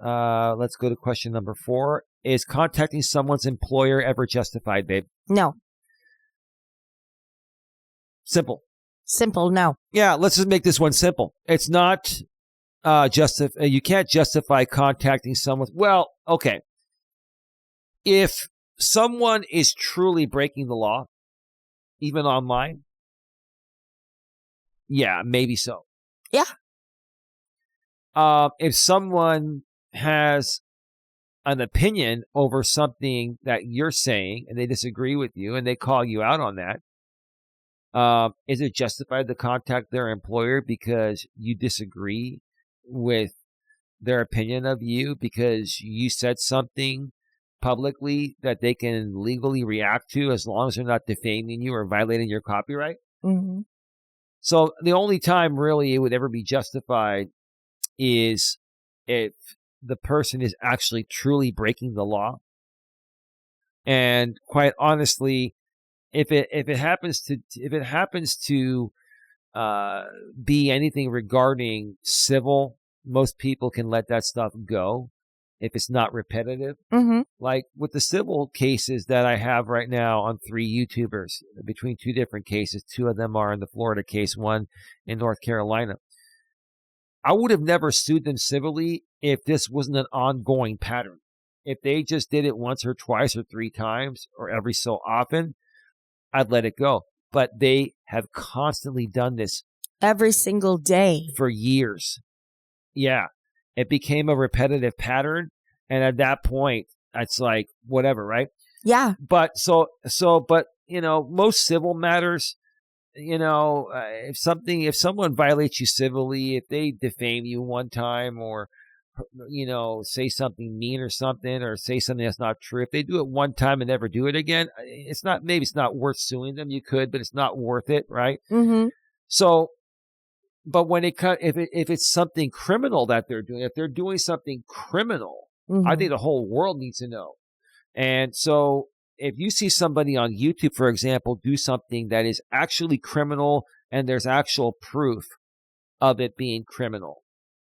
let's go to question number 4. Is contacting someone's employer ever justified, babe? No. Simple. Simple. No. Yeah, let's just make this one simple. It's not you can't justify contacting someone. Well, okay. If someone is truly breaking the law, even online, yeah, maybe so. Yeah. If someone has an opinion over something that you're saying and they disagree with you and they call you out on that, is it justified to contact their employer because you disagree with their opinion of you because you said something publicly that they can legally react to as long as they're not defaming you or violating your copyright? Mm-hmm. So the only time really it would ever be justified is if the person is actually truly breaking the law. And quite honestly, if it happens to be anything regarding civil, most people can let that stuff go if it's not repetitive. Mm-hmm. Like with the civil cases that I have right now on 3 YouTubers, between 2 different cases, 2 of them are in the Florida case, 1 in North Carolina. I would have never sued them civilly if this wasn't an ongoing pattern. If they just did it once or twice or 3 times or every so often, I'd let it go. But they have constantly done this every single day for years. Yeah. It became a repetitive pattern. And at that point, it's like, whatever, right? Yeah. But but, most civil matters, if someone violates you civilly, if they defame you one time or, say something mean or say something that's not true, if they do it one time and never do it again, maybe it's not worth suing them. You could, but it's not worth it, right? Mm-hmm. So, but when if it's something criminal that they're doing, if they're doing something criminal, Mm-hmm. I think the whole world needs to know. And so if you see somebody on YouTube, for example, do something that is actually criminal and there's actual proof of it being criminal,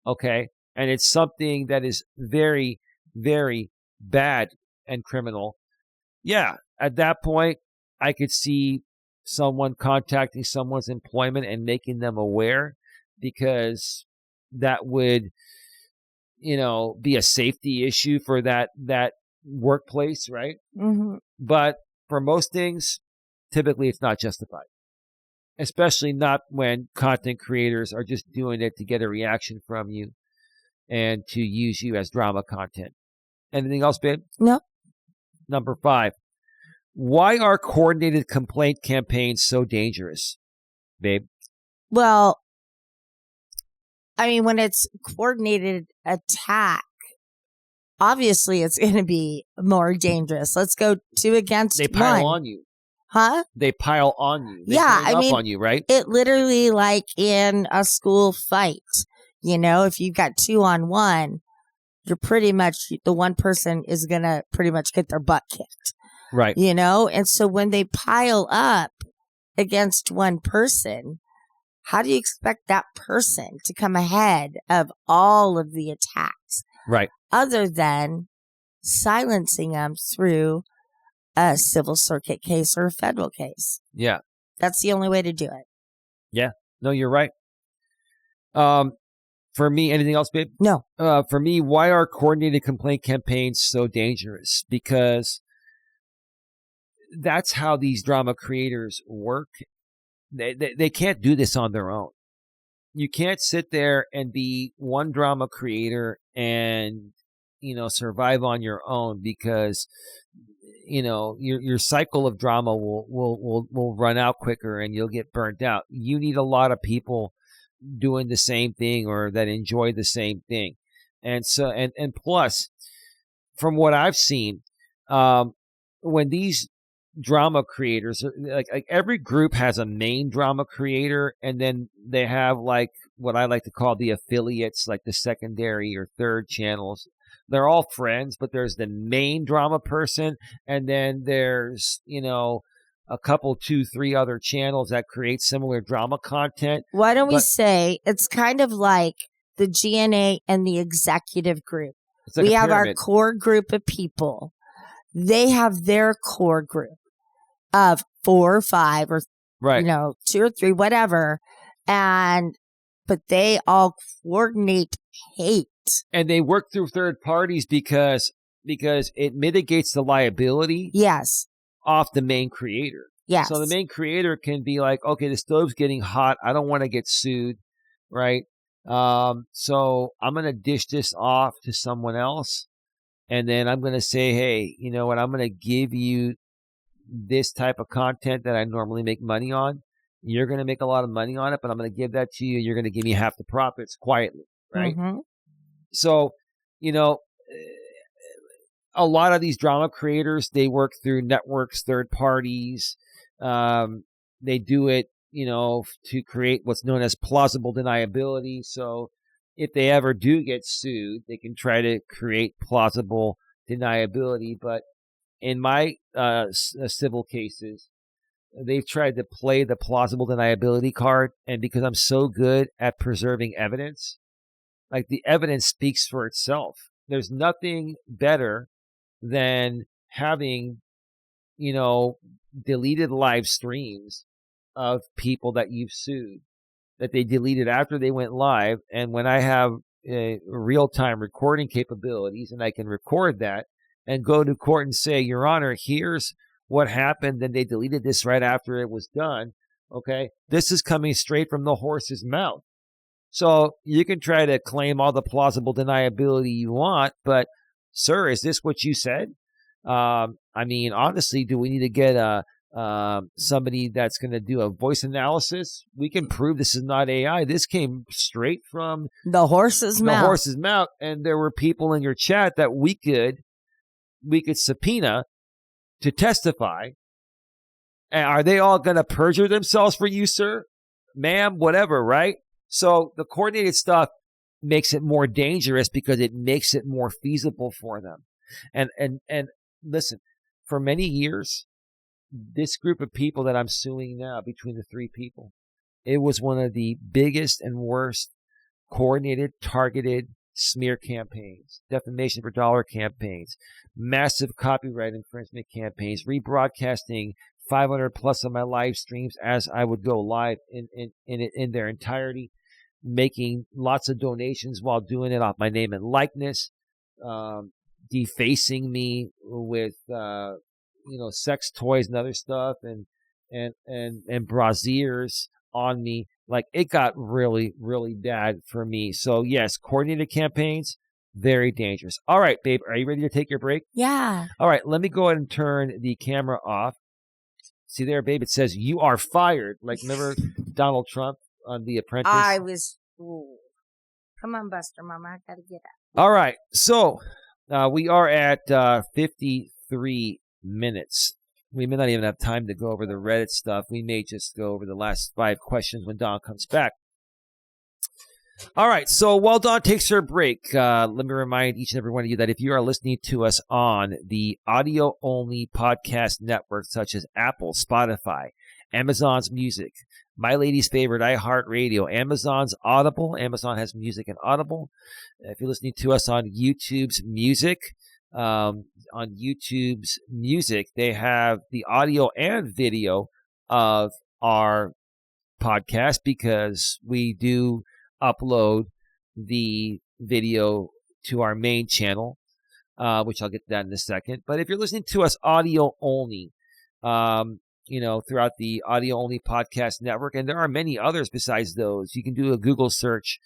okay, and it's something that is very, very bad and criminal, yeah, at that point, I could see someone contacting someone's employment and making them aware, because that would, be a safety issue for that workplace, right? Mm-hmm. But for most things, typically it's not justified, especially not when content creators are just doing it to get a reaction from you and to use you as drama content. Anything else, babe? No. Number 5. Why are coordinated complaint campaigns so dangerous, babe? Well, I mean, when it's coordinated attack, obviously it's going to be more dangerous. Let's go 2 against 1. They pile on you. Huh? They pile on you. They yeah, gang I mean, up on you, right? It literally, like in a school fight, if you've got 2 on 1, you're pretty much, the one person is going to pretty much get their butt kicked. Right. And so when they pile up against one person, how do you expect that person to come ahead of all of the attacks? Right. Other than silencing them through a civil circuit case or a federal case. Yeah. That's the only way to do it. Yeah. No, you're right. For me, anything else, babe? No. For me, why are coordinated complaint campaigns so dangerous? Because that's how these drama creators work. They can't do this on their own. You can't sit there and be one drama creator and, survive on your own, because, your cycle of drama will run out quicker and you'll get burnt out. You need a lot of people doing the same thing or that enjoy the same thing. And so, and plus, from what I've seen, when these drama creators, like every group has a main drama creator, and then they have like what I like to call the affiliates, like the secondary or third channels. They're all friends, but there's the main drama person, and then there's, a couple, 2, 3 other channels that create similar drama content. Why don't we say it's kind of like the GNA and the executive group? It's like we a have our pyramid. core group of people. They have their core group of 4 or 5 or, Right. 2 or 3, whatever. But they all coordinate hate. And they work through third parties because it mitigates the liability. Yes. Off the main creator. Yes. So the main creator can be like, okay, the stove's getting hot. I don't want to get sued, right? So I'm going to dish this off to someone else. And then I'm going to say, hey, you know what? I'm going to give you this type of content that I normally make money on. You're going to make a lot of money on it, but I'm going to give that to you. You're going to give me half the profits quietly, right? Mm-hmm. So, a lot of these drama creators, they work through networks, third parties. They do it, to create what's known as plausible deniability. So if they ever do get sued, they can try to create plausible deniability. But in my civil cases, they've tried to play the plausible deniability card. And because I'm so good at preserving evidence, like the evidence speaks for itself. There's nothing better than having, deleted live streams of people that you've sued, that they deleted after they went live. And when I have real-time recording capabilities and I can record that and go to court and say, Your Honor, here's what happened, and they deleted this right after it was done, okay? This is coming straight from the horse's mouth. So you can try to claim all the plausible deniability you want, but sir, is this what you said? Honestly, do we need to get somebody that's going to do a voice analysis? We can prove this is not AI. This came straight from the horse's mouth. And there were people in your chat that we could subpoena to testify. And are they all going to perjure themselves for you, sir, ma'am, whatever, right? So the coordinated stuff makes it more dangerous because it makes it more feasible for them. And listen, for many years, this group of people that I'm suing now, between the 3 people, it was one of the biggest and worst coordinated, targeted smear campaigns, defamation for dollar campaigns, massive copyright infringement campaigns, rebroadcasting 500 plus of my live streams as I would go live in their entirety, making lots of donations while doing it off my name and likeness, defacing me with sex toys and other stuff, and braziers on me. Like, it got really, really bad for me. So yes, coordinated campaigns, very dangerous. All right, babe, are you ready to take your break? Yeah. All right, let me go ahead and turn the camera off. See there, babe, it says you are fired. Like, remember Donald Trump on The Apprentice? Come on, Buster, Mama, I gotta get up. All right, so we are at 53 minutes. We may not even have time to go over the Reddit stuff. We may just go over the last 5 questions when Dawn comes back. All right, so while Dawn takes her break, let me remind each and every one of you that if you are listening to us on the audio-only podcast networks such as Apple, Spotify, Amazon's Music, My Lady's Favorite, iHeartRadio, Amazon's Audible. Amazon has music and Audible. If you're listening to us on YouTube's Music, they have the audio and video of our podcast because we do upload the video to our main channel, which I'll get to that in a second. But if you're listening to us audio only, throughout the audio only podcast network, and there are many others besides those, you can do a Google search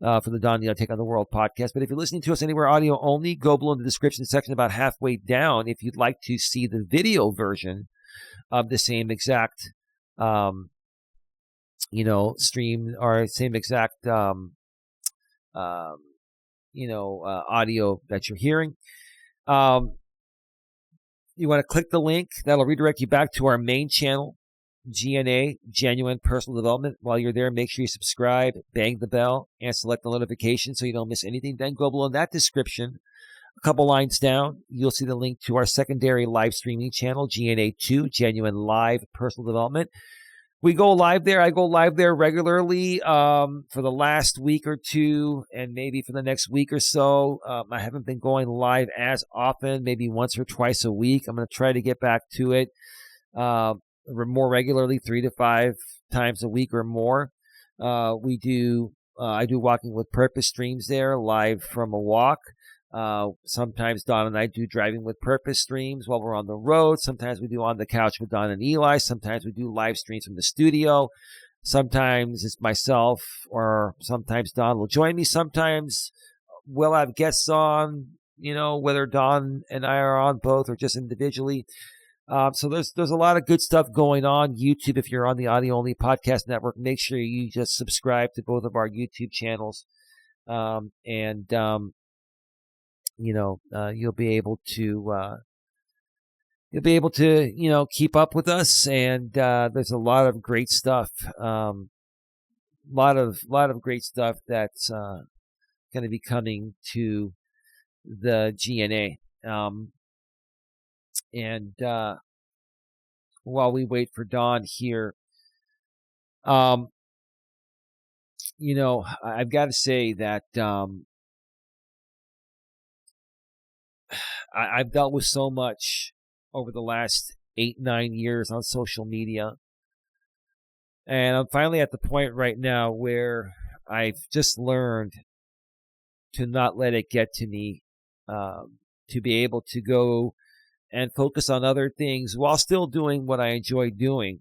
for the Don Neal Take on the World podcast. But if you're listening to us anywhere audio only, go below in the description section about halfway down if you'd like to see the video version of the same exact stream or same exact audio that you're hearing. You want to click the link that'll redirect you back to our main channel. GNA, Genuine Personal Development. While you're there, make sure you subscribe, bang the bell, and select the notification so you don't miss anything. Then go below that description. A couple lines down, you'll see the link to our secondary live streaming channel, GNA2, Genuine Live Personal Development. We go live there. I go live there regularly for the last week or two and maybe for the next week or so. I haven't been going live as often, maybe once or twice a week. I'm going to try to get back to it more regularly, 3 to 5 times a week or more. I do Walking with Purpose streams there, live from a walk. Sometimes Don and I do Driving with Purpose streams while we're on the road. Sometimes we do On the Couch with Don and Elias. Sometimes we do live streams from the studio. Sometimes it's myself, or sometimes Don will join me. Sometimes we'll have guests on, whether Don and I are on both or just individually. So there's a lot of good stuff going on. YouTube, if you're on the Audio Only Podcast Network, make sure you just subscribe to both of our YouTube channels. You'll be able to keep up with us, and there's a lot of great stuff. Lot of great stuff that's going to be coming to the GNA. While we wait for Don here, I've got to say that I've dealt with so much over the last 8-9 years on social media. And I'm finally at the point right now where I've just learned to not let it get to me, to be able to go and focus on other things while still doing what I enjoy doing.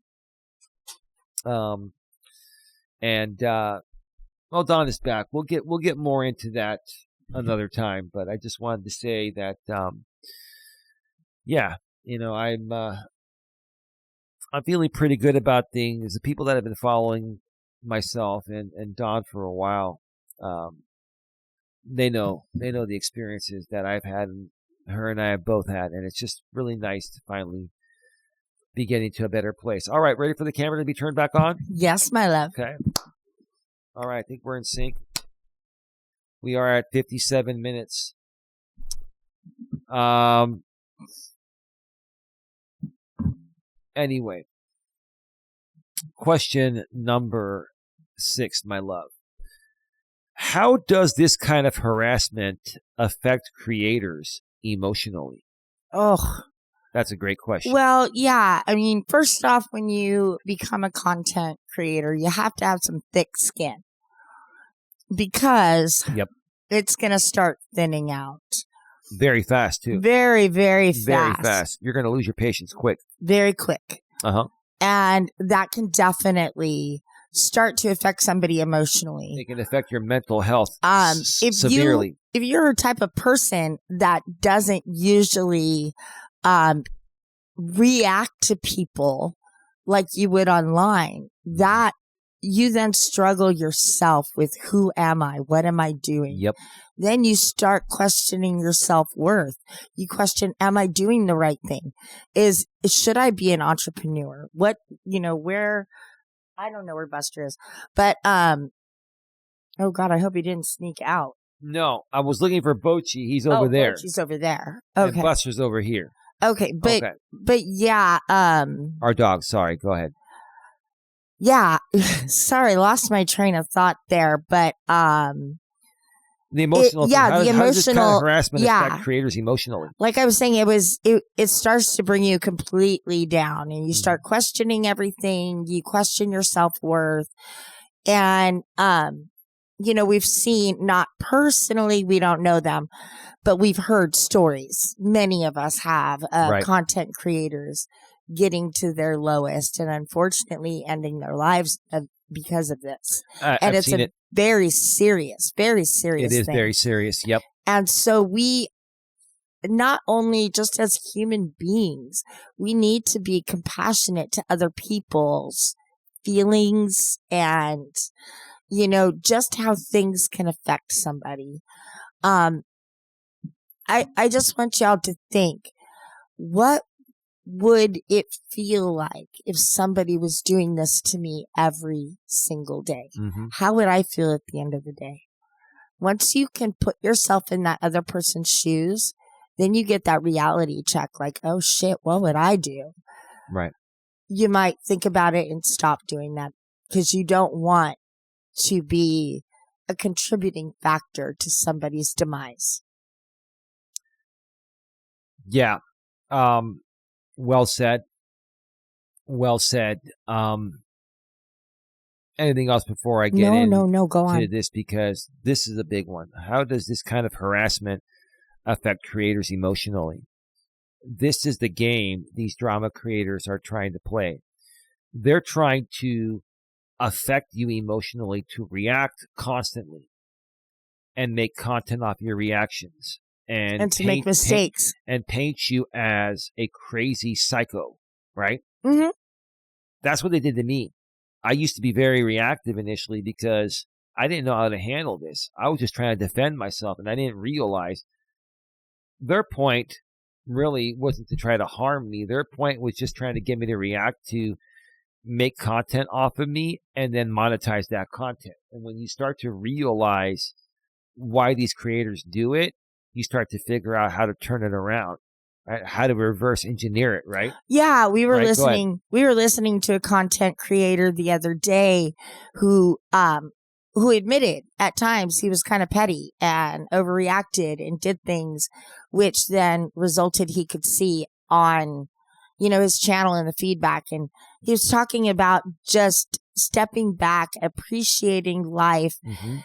Don is back. We'll get more into that another time, but I just wanted to say that, I'm feeling pretty good about things. The people that have been following myself and Don for a while, they know the experiences that I've had and her and I have both had, and it's just really nice to finally be getting to a better place. All right, ready for the camera to be turned back on? Yes, my love. Okay. All right, I think we're in sync. We are at 57 minutes. Anyway, question number 6, my love. How does this kind of harassment affect creators emotionally? Oh, that's a great question. Well, yeah. I mean, first off, when you become a content creator, you have to have some thick skin because it's going to start thinning out. Very fast, too. Very, very fast. Very fast. You're going to lose your patience quick. Very quick. Uh-huh. And that can definitely start to affect somebody emotionally. It can affect your mental health severely. If you're a type of person that doesn't usually react to people like you would online, that you then struggle yourself with who am I? What am I doing? Yep. Then you start questioning your self-worth. You question, am I doing the right thing? Should I be an entrepreneur? Where, I don't know where Buster is, but, oh God, I hope he didn't sneak out. No, I was looking for Bochi. He's over there. Bochi's over there. Okay. And Buster's over here. Okay. But yeah, our dog. Sorry. Go ahead. Yeah. Sorry. Lost my train of thought there, but, the emotional, how does this kind of harassment affect creators emotionally? Like I was saying, it starts to bring you completely down, and you start questioning everything. You question your self-worth, and we've seen, not personally, we don't know them, but we've heard stories. Many of us have content creators getting to their lowest and unfortunately ending their lives because of this. And it's a very serious thing. It is very serious. Yep. And so we, not only just as human beings, we need to be compassionate to other people's feelings and, just how things can affect somebody. I just want y'all to think, what would it feel like if somebody was doing this to me every single day? Mm-hmm. How would I feel at the end of the day? Once you can put yourself in that other person's shoes, then you get that reality check like, oh shit, what would I do? Right. You might think about it and stop doing that because you don't want to be a contributing factor to somebody's demise. Yeah. Well said. Well said. Anything else before I get No, go on. to this, because this is a big one. How does this kind of harassment affect creators emotionally? This is the game these drama creators are trying to play. They're trying to affect you emotionally, to react constantly and make content off your reactions and to make mistakes and paint you as a crazy psycho, right? Mm-hmm. That's what they did to me. I used to be very reactive initially because I didn't know how to handle this. I was just trying to defend myself, and I didn't realize their point really wasn't to try to harm me. Their point was just trying to get me to react, to make content off of me and then monetize that content. And when you start to realize why these creators do it, you start to figure out how to turn it around. Right? How to reverse engineer it, right? Yeah, we were listening. We were listening to a content creator the other day who admitted at times he was kind of petty and overreacted and did things which then resulted he could see on, his channel and the feedback. And he was talking about just stepping back, appreciating life, Mm-hmm.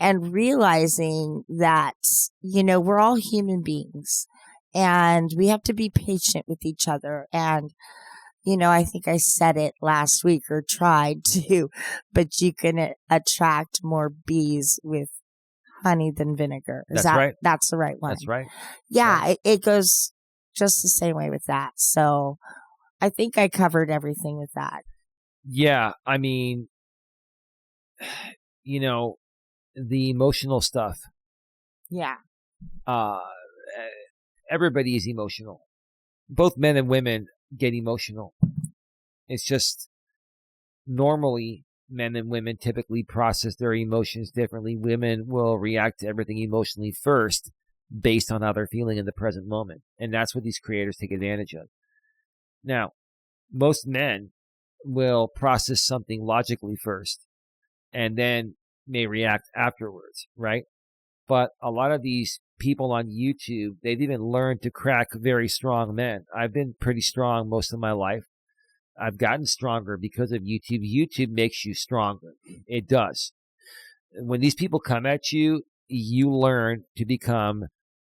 and realizing that, we're all human beings. And we have to be patient with each other. And, I think I said it last week or tried to, but you can attract more bees with honey than vinegar. Right. That's the right one. That's right. Yeah, right. It goes just the same way with that. So I think I covered everything with that. Yeah. I mean, the emotional stuff. Yeah. Everybody is emotional. Both men and women get emotional. It's just normally men and women typically process their emotions differently. Women will react to everything emotionally first based on how they're feeling in the present moment. And that's what these creators take advantage of. Now, most men will process something logically first and then may react afterwards, right? But a lot of these people on YouTube, they've even learned to crack very strong men. I've been pretty strong most of my life. I've gotten stronger because of YouTube. YouTube makes you stronger. It does. When these people come at you, you learn to become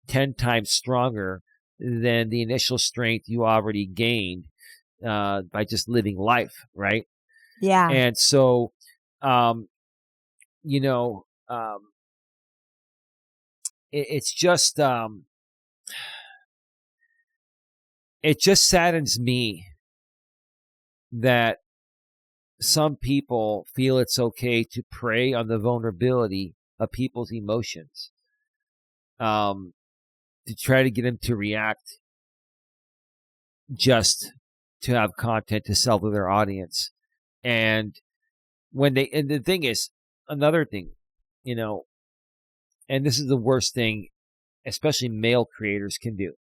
10 times stronger than the initial strength you already gained by just living life, right? Yeah. And so, it's just it just saddens me that some people feel it's okay to prey on the vulnerability of people's emotions, to try to get them to react just to have content to sell to their audience. And the thing is, another thing, and this is the worst thing, especially male creators can do,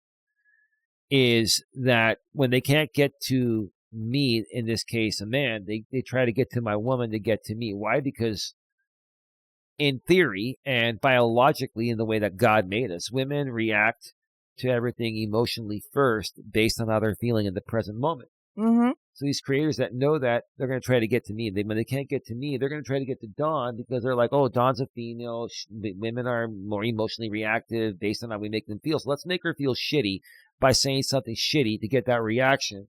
is that when they can't get to me, in this case, a man, they try to get to my woman to get to me. Why? Because in theory and biologically, in the way that God made us, women react to everything emotionally first based on how they're feeling in the present moment. Mm-hmm. So these creators that know that, they're going to try to get to me. When they can't get to me, they're going to try to get to Dawn because they're like, oh, Dawn's a female. Women are more emotionally reactive based on how we make them feel. So let's make her feel shitty by saying something shitty to get that reaction,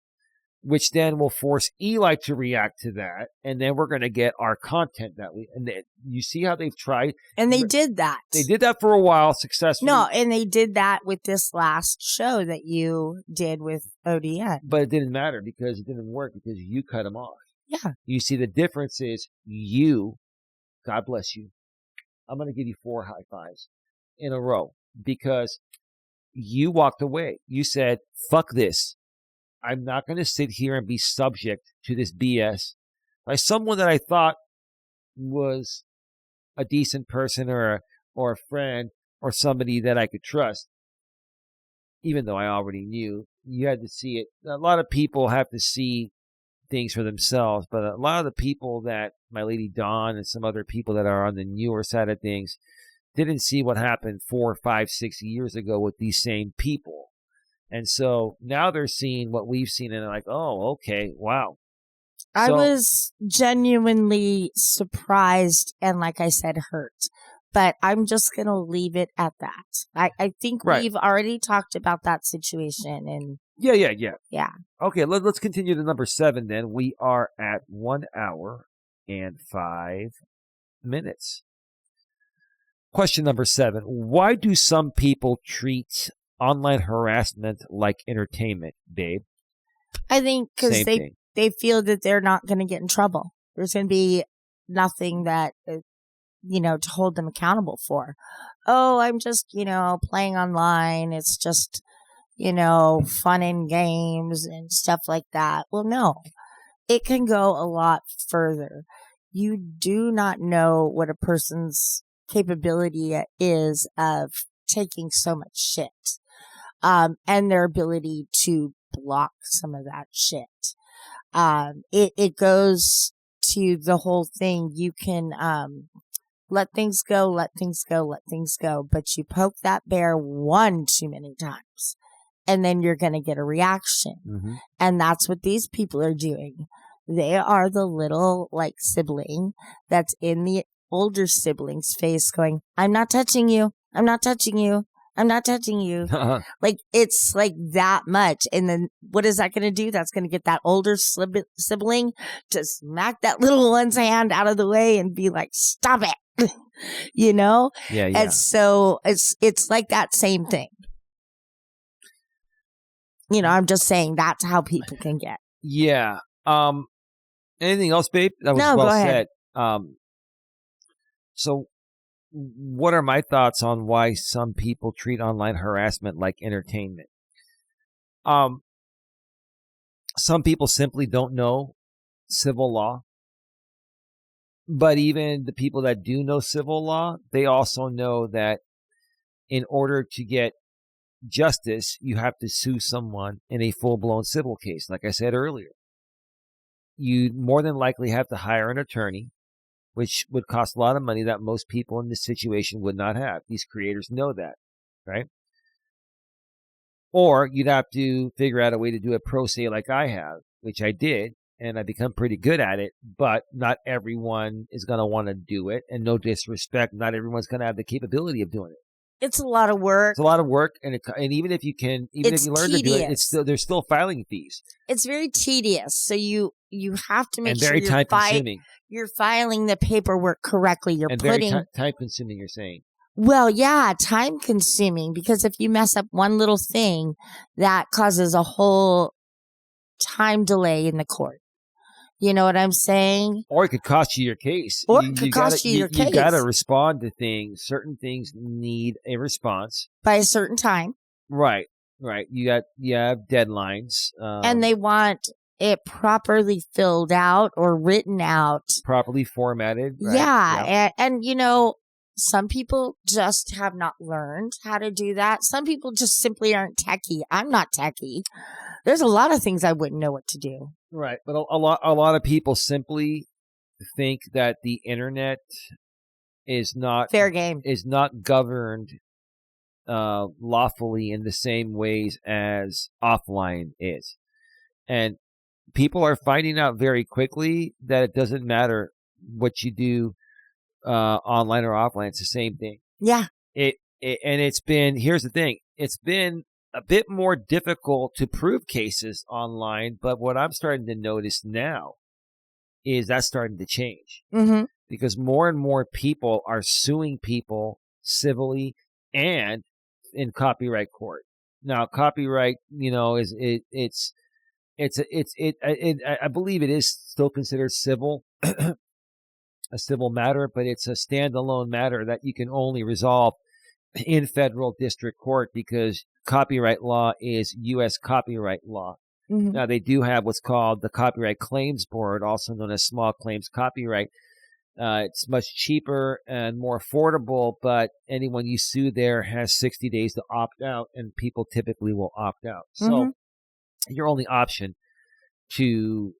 which then will force Eli to react to that. And then we're going to get our content that we, and you see how they've tried. And they did that. They did that for a while successfully. No, and they did that with this last show that you did with ODN. But it didn't matter because it didn't work because you cut them off. Yeah. You see, the difference is you, God bless you. I'm going to give you 4 high fives in a row because you walked away. You said, fuck this. I'm not going to sit here and be subject to this BS by someone that I thought was a decent person or a friend or somebody that I could trust, even though I already knew. You had to see it. A lot of people have to see things for themselves, but a lot of the people that my lady Dawn and some other people that are on the newer side of things didn't see what happened 4, 5, 6 years ago with these same people. And so now they're seeing what we've seen and they're like, oh, okay, wow. I was genuinely surprised and, like I said, hurt. But I'm just going to leave it at that. I think we've already talked about that situation. And Yeah. Okay, let's continue to number 7 then. We are at 1 hour and 5 minutes. Question number 7. Why do some people treat online harassment like entertainment, babe? I think because they feel that they're not going to get in trouble. There's going to be nothing that, to hold them accountable for. Oh, I'm just, playing online. It's just, fun and games and stuff like that. Well, no, it can go a lot further. You do not know what a person's capability is of taking so much shit, and their ability to block some of that shit. It goes to the whole thing. You can, let things go, but you poke that bear one too many times and then you're going to get a reaction. Mm-hmm. And that's what these people are doing. They are the little sibling that's in the older sibling's face going, I'm not touching you. I'm not touching you. I'm not touching you. It's like that much. And then what is that going to do? That's going to get that older sibling to smack that little one's hand out of the way and be like, stop it. Yeah. And so it's like that same thing. I'm just saying that's how people can get. Yeah. Anything else, babe? That was well go ahead. said. So what are my thoughts on why some people treat online harassment like entertainment? Some people simply don't know civil law. But even the people that do know civil law, they also know that in order to get justice, you have to sue someone in a full-blown civil case. Like I said earlier, you more than likely have to hire an attorney, which would cost a lot of money that most people in this situation would not have. These creators know that, right? Or you'd have to figure out a way to do it pro se like I have, which I did, and I become pretty good at it, but not everyone is going to want to do it. And no disrespect, not everyone's going to have the capability of doing it. It's a lot of work. It's a lot of work, and even if you can, if you learn to do it, there's still filing fees. It's very tedious. So you have to make and sure very time consuming. You're filing the paperwork correctly. You're putting very time consuming. You're saying. Well, yeah, time consuming, because if you mess up one little thing, that causes a whole time delay in the court. You know what I'm saying? Or it could cost you your case. Or it could cost you your case. You got to respond to things. Certain things need a response. By a certain time. Right. You have deadlines. And they want it properly filled out or written out. Properly formatted. Right? Yeah. And some people just have not learned how to do that. Some people just simply aren't techie. I'm not techie. There's a lot of things I wouldn't know what to do. Right, but a lot of people simply think that the internet is not fair game, is not governed lawfully in the same ways as offline is, and people are finding out very quickly that it doesn't matter what you do online or offline; it's the same thing. Yeah, and it's been. Here's the thing: it's been a bit more difficult to prove cases online, but what I'm starting to notice now is that's starting to change. Mm-hmm. Because more and more people are suing people civilly and in copyright court. Now, copyright, I believe it is still considered civil, a civil matter, but it's a standalone matter that you can only resolve in federal district court because copyright law is U.S. copyright law. Mhm. Now, they do have what's called the Copyright Claims Board, also known as Small Claims Copyright. It's much cheaper and more affordable, but anyone you sue there has 60 days to opt out, and people typically will opt out. So Mhm. your only option to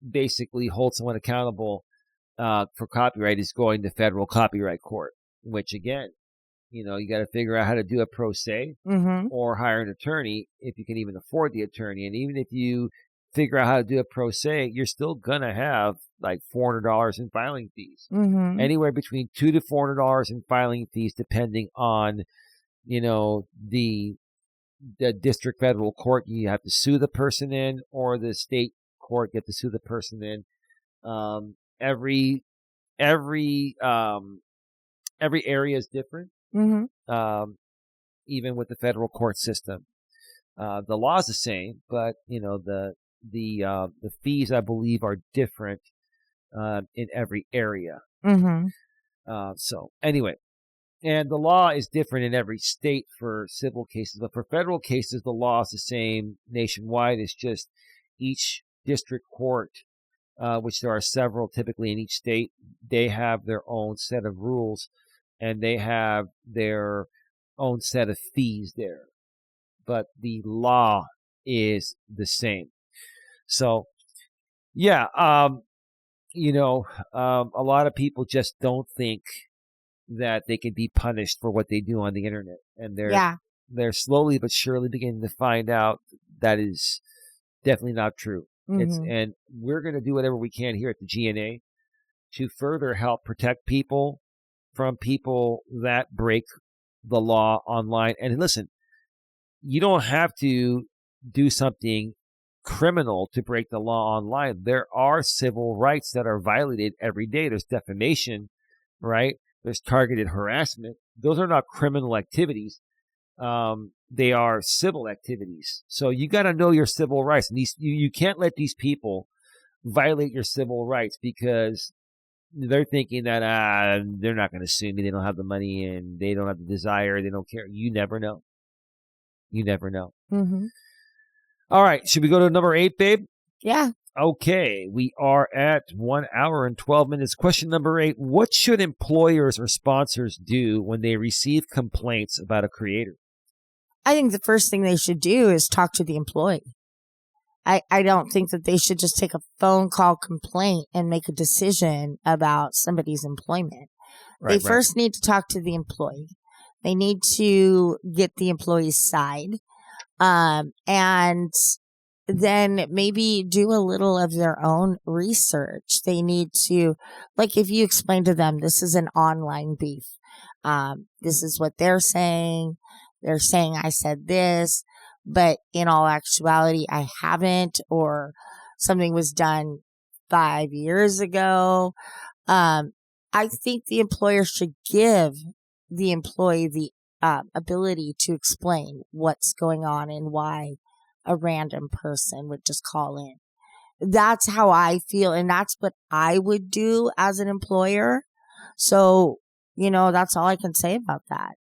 basically hold someone accountable for copyright is going to federal copyright court, which again, you got to figure out how to do it pro se Mhm. or hire an attorney if you can even afford the attorney. And even if you figure out how to do it pro se, you're still going to have like $400 in filing fees. Mhm. Anywhere between $200 to $400 in filing fees, depending on, the district federal court you have to sue the person in, or the state court you have to sue the person in. Every area is different. Mhm. Even with the federal court system, the law is the same, but the fees, I believe, are different in every area. Mhm. So anyway, and the law is different in every state for civil cases, but for federal cases, the law is the same nationwide. It's just each district court, which there are several typically in each state, they have their own set of rules, and they have their own set of fees there. But the law is the same. So, yeah, a lot of people just don't think that they can be punished for what they do on the internet, and Yeah. they're slowly but surely beginning to find out that is definitely not true. Mhm. And we're going to do whatever we can here at the GNA to further help protect people from people that break the law online. And listen, you don't have to do something criminal to break the law online. There are civil rights that are violated every day. There's defamation, right? There's targeted harassment. Those are not criminal activities. They are civil activities. So you got to know your civil rights. And you can't let these people violate your civil rights because they're thinking that they're not going to sue me. They don't have the money and they don't have the desire. They don't care. You never know. You never know. Mhm. All right. Should we go to number 8, babe? Yeah. Okay. We are at 1 hour and 12 minutes. Question number 8. What should employers or sponsors do when they receive complaints about a creator? I think the first thing they should do is talk to the employee. I don't think that they should just take a phone call complaint and make a decision about somebody's employment. They first need to talk to the employee. They need to get the employee's side. And then maybe do a little of their own research. They need to, like, if you explain to them, this is an online beef. This is what they're saying. They're saying I said this, but in all actuality, I haven't, or something was done 5 years ago. I think the employer should give the employee the ability to explain what's going on and why a random person would just call in. That's how I feel, and that's what I would do as an employer. So, that's all I can say about that.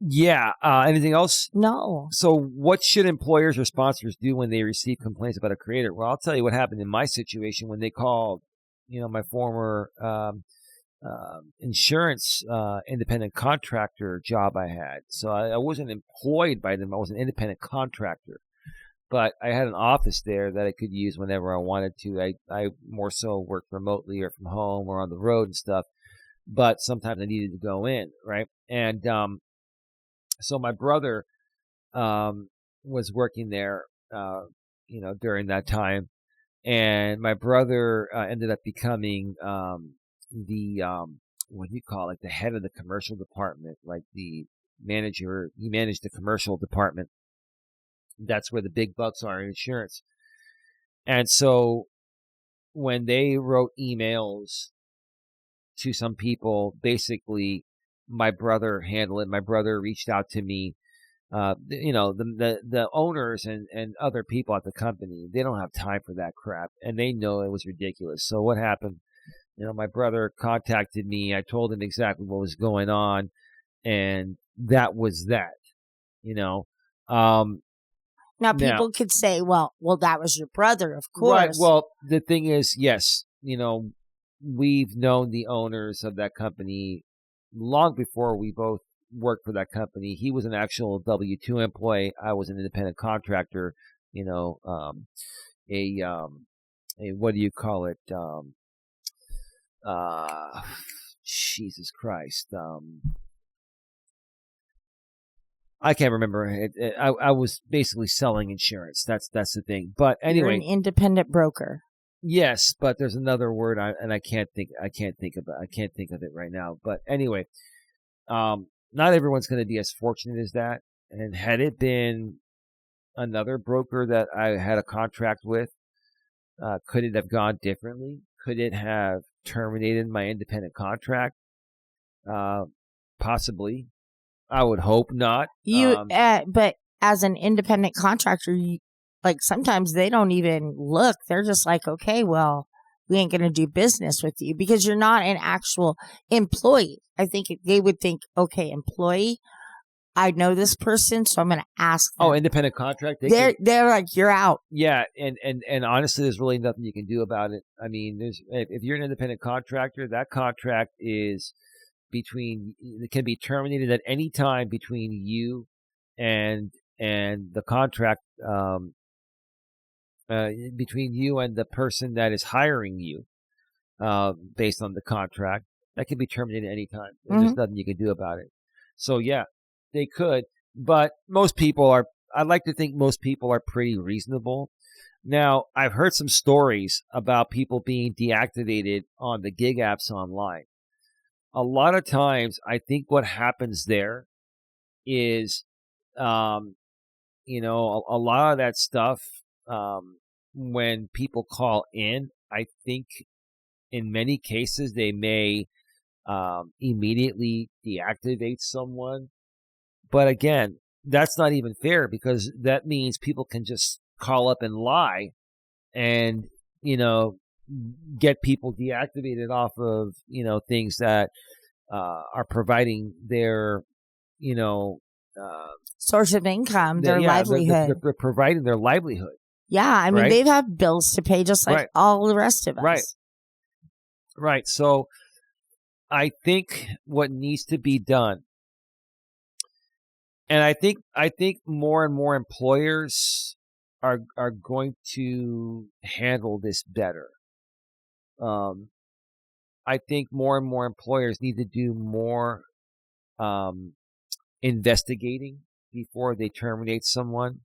Yeah. Anything else? No. So what should employers or sponsors do when they receive complaints about a creator? Well, I'll tell you what happened in my situation when they called, my former insurance independent contractor job I had. So I wasn't employed by them. I was an independent contractor. But I had an office there that I could use whenever I wanted to. I more so worked remotely or from home or on the road and stuff. But sometimes I needed to go in, right? And so my brother was working there, during that time. And my brother ended up becoming what do you call it, the head of the commercial department, like the manager. He managed the commercial department. That's where the big bucks are in insurance. And so when they wrote emails to some people, basically my brother handled it. My brother reached out to me. The owners and other people at the company, they don't have time for that crap, and they know it was ridiculous. So what happened? My brother contacted me. I told him exactly what was going on, and that was that. Now, Now, people could say, well, that was your brother, of right. course. Well, the thing is, yes, we've known the owners of that company long before we both worked for that company. He was an actual W-2 employee. I was an independent contractor. What do you call it? Jesus Christ. I can't remember. I was basically selling insurance. That's the thing. But You're anyway, an independent broker. yes, but there's another word, and I can't think of it right now. But anyway, not everyone's going to be as fortunate as that. And had it been another broker that I had a contract with, could it have gone differently? Could it have terminated my independent contract? Possibly. I would hope not. But as an independent contractor, sometimes they don't even look. They're just like, okay, well, we ain't going to do business with you because you're not an actual employee. I think they would think, okay, employee, I know this person, so I'm going to ask them. Oh, independent contract? They're like, you're out. Yeah, and honestly, there's really nothing you can do about it. I mean, if you're an independent contractor, that contract is it can be terminated at any time between you and the contract, between you and the person that is hiring you, based on the contract. That can be terminated at any time. There's nothing you can do about it. So yeah, they could, but I'd like to think most people are pretty reasonable. Now, I've heard some stories about people being deactivated on the gig apps online. A lot of times, I think what happens there is, a lot of that stuff, when people call in, I think in many cases they may immediately deactivate someone. But again, that's not even fair because that means people can just call up and lie and, get people deactivated off of, things that are providing their, source of income, their livelihood. They're providing their livelihood. Yeah, I mean, they have bills to pay just like all the rest of us. Right. So I think what needs to be done, and I think more and more employers are going to handle this better. I think more and more employers need to do more investigating before they terminate someone.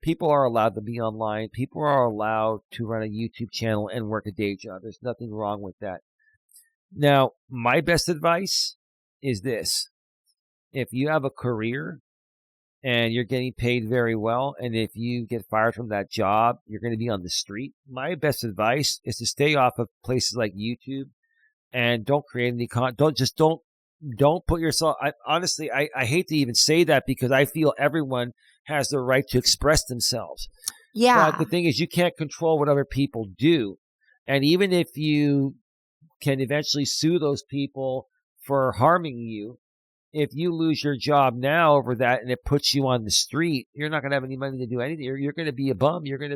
People are allowed to be online. People are allowed to run a YouTube channel and work a day job. There's nothing wrong with that. Now, my best advice is this. If you have a career and you're getting paid very well, and if you get fired from that job, you're going to be on the street. My best advice is to stay off of places like YouTube and don't create any content. Don't put yourself. Honestly, I hate to even say that because I feel everyone has the right to express themselves. Yeah. But the thing is, you can't control what other people do. And even if you can eventually sue those people for harming you, if you lose your job now over that and it puts you on the street, you're not going to have any money to do anything. You're going to be a bum. Or you're going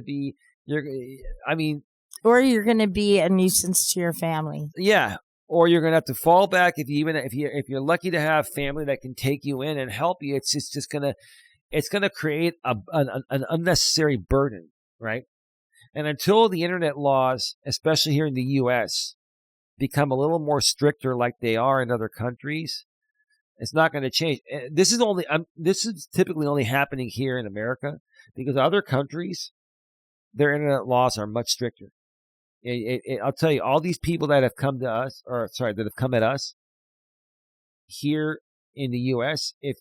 to be a nuisance to your family. Yeah. Or you're going to have to fall back if you're lucky to have family that can take you in and help you. It's just going to create an unnecessary burden, right? And until the internet laws, especially here in the U.S., become a little more stricter like they are in other countries, it's not going to change. This is typically only happening here in America because other countries, their internet laws are much stricter. I'll tell you, all these people that have come to us, that have come at us here in the U.S., if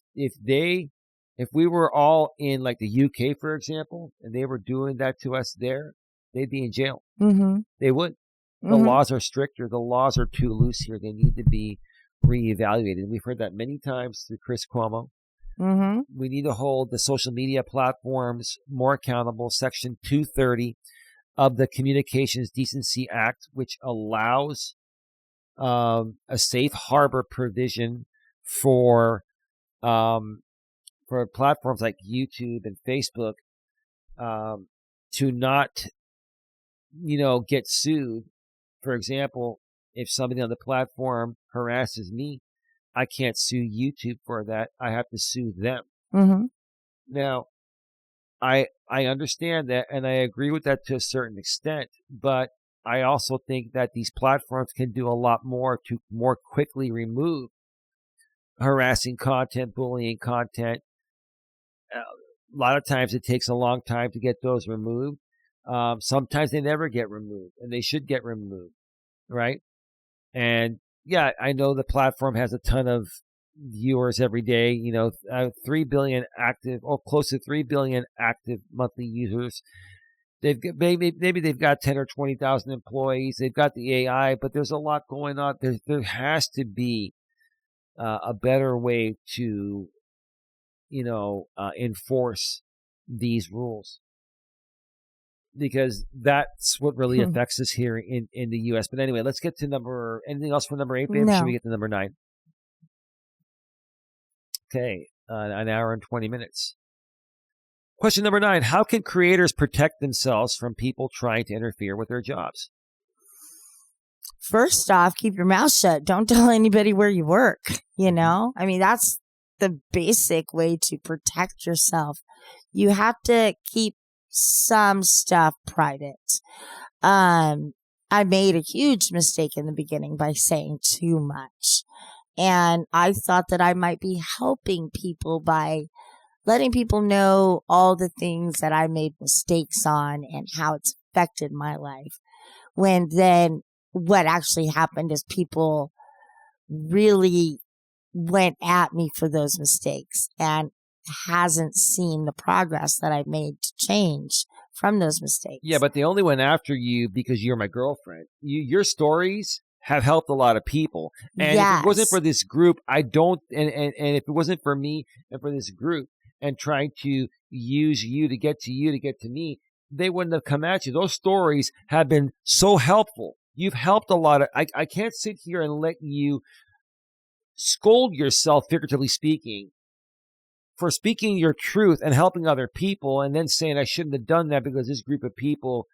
we were all in like the UK, for example, and they were doing that to us there, they'd be in jail. Mm-hmm. They would. The laws are stricter. The laws are too loose here. They need to be reevaluated. We've heard that many times through Chris Cuomo. Mm-hmm. We need to hold the social media platforms more accountable. Section 230 of the Communications Decency Act, which allows a safe harbor provision for for platforms like YouTube and Facebook to not, get sued. For example, if somebody on the platform harasses me, I can't sue YouTube for that. I have to sue them. Mm-hmm. Now, I understand that, and I agree with that to a certain extent, but I also think that these platforms can do a lot more to more quickly remove harassing content, bullying content. A lot of times it takes a long time to get those removed. Sometimes they never get removed, and they should get removed, right? And yeah, I know the platform has a ton of viewers every day, 3 billion active, or close to 3 billion active monthly users. They've got, maybe they've got 10 or 20,000 employees. They've got the AI, but there's a lot going on. There has to be a better way to, enforce these rules, because that's what really affects us here in the U.S. But anyway, let's get to anything else for number 8, babe? No. Should we get to number 9? Okay, an hour and 20 minutes. Question number 9, how can creators protect themselves from people trying to interfere with their jobs? First off, keep your mouth shut. Don't tell anybody where you work, I mean, that's the basic way to protect yourself. You have to keep some stuff private. I made a huge mistake in the beginning by saying too much. And I thought that I might be helping people by letting people know all the things that I made mistakes on and how it's affected my life. When then what actually happened is people really went at me for those mistakes and hasn't seen the progress that I've made to change from those mistakes. Yeah, but they only went after you because you're my girlfriend. Your stories have helped a lot of people. And yes. If it wasn't for this group, and if it wasn't for me and for this group and trying to use you to get to me, they wouldn't have come at you. Those stories have been so helpful. You've helped a lot of, I can't sit here and let you scold yourself, figuratively speaking, for speaking your truth and helping other people and then saying I shouldn't have done that because this group of people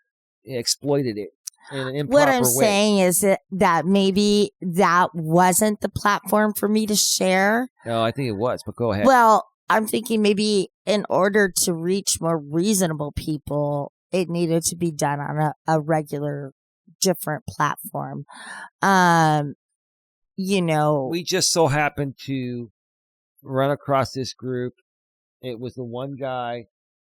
exploited it in an improper way. What I'm saying is that maybe that wasn't the platform for me to share. No, I think it was, but go ahead. Well, I'm thinking maybe in order to reach more reasonable people, it needed to be done on a regular, different platform. We just so happened to run across this group. It was the one guy,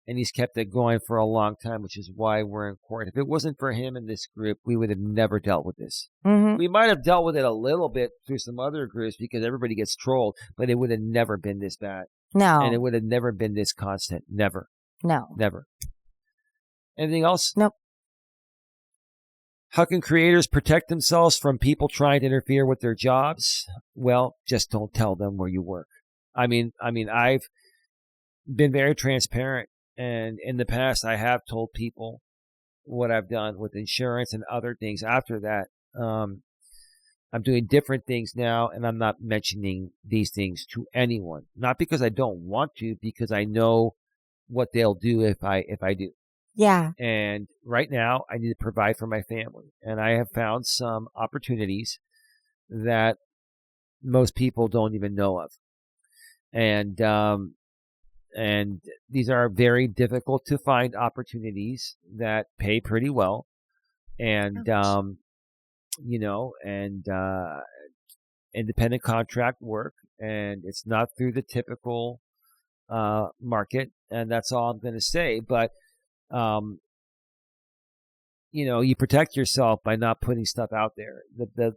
and he's kept it going for a long time, which is why we're in court. If it wasn't for him and this group, we would have never dealt with this. Mm-hmm. We might have dealt with it a little bit through some other groups because everybody gets trolled, but it would have never been this bad. No. And it would have never been this constant. Never. No. Never. Anything else? Nope. How can creators protect themselves from people trying to interfere with their jobs? Well, just don't tell them where you work. I mean, I've been very transparent, and in the past, I have told people what I've done with insurance and other things. After that, I'm doing different things now, and I'm not mentioning these things to anyone. Not because I don't want to, because I know what they'll do if I do. Yeah. And right now, I need to provide for my family, and I have found some opportunities that most people don't even know of. And these are very difficult to find opportunities that pay pretty well. And, independent contract work, and it's not through the typical, market. And that's all I'm going to say. But, you protect yourself by not putting stuff out there.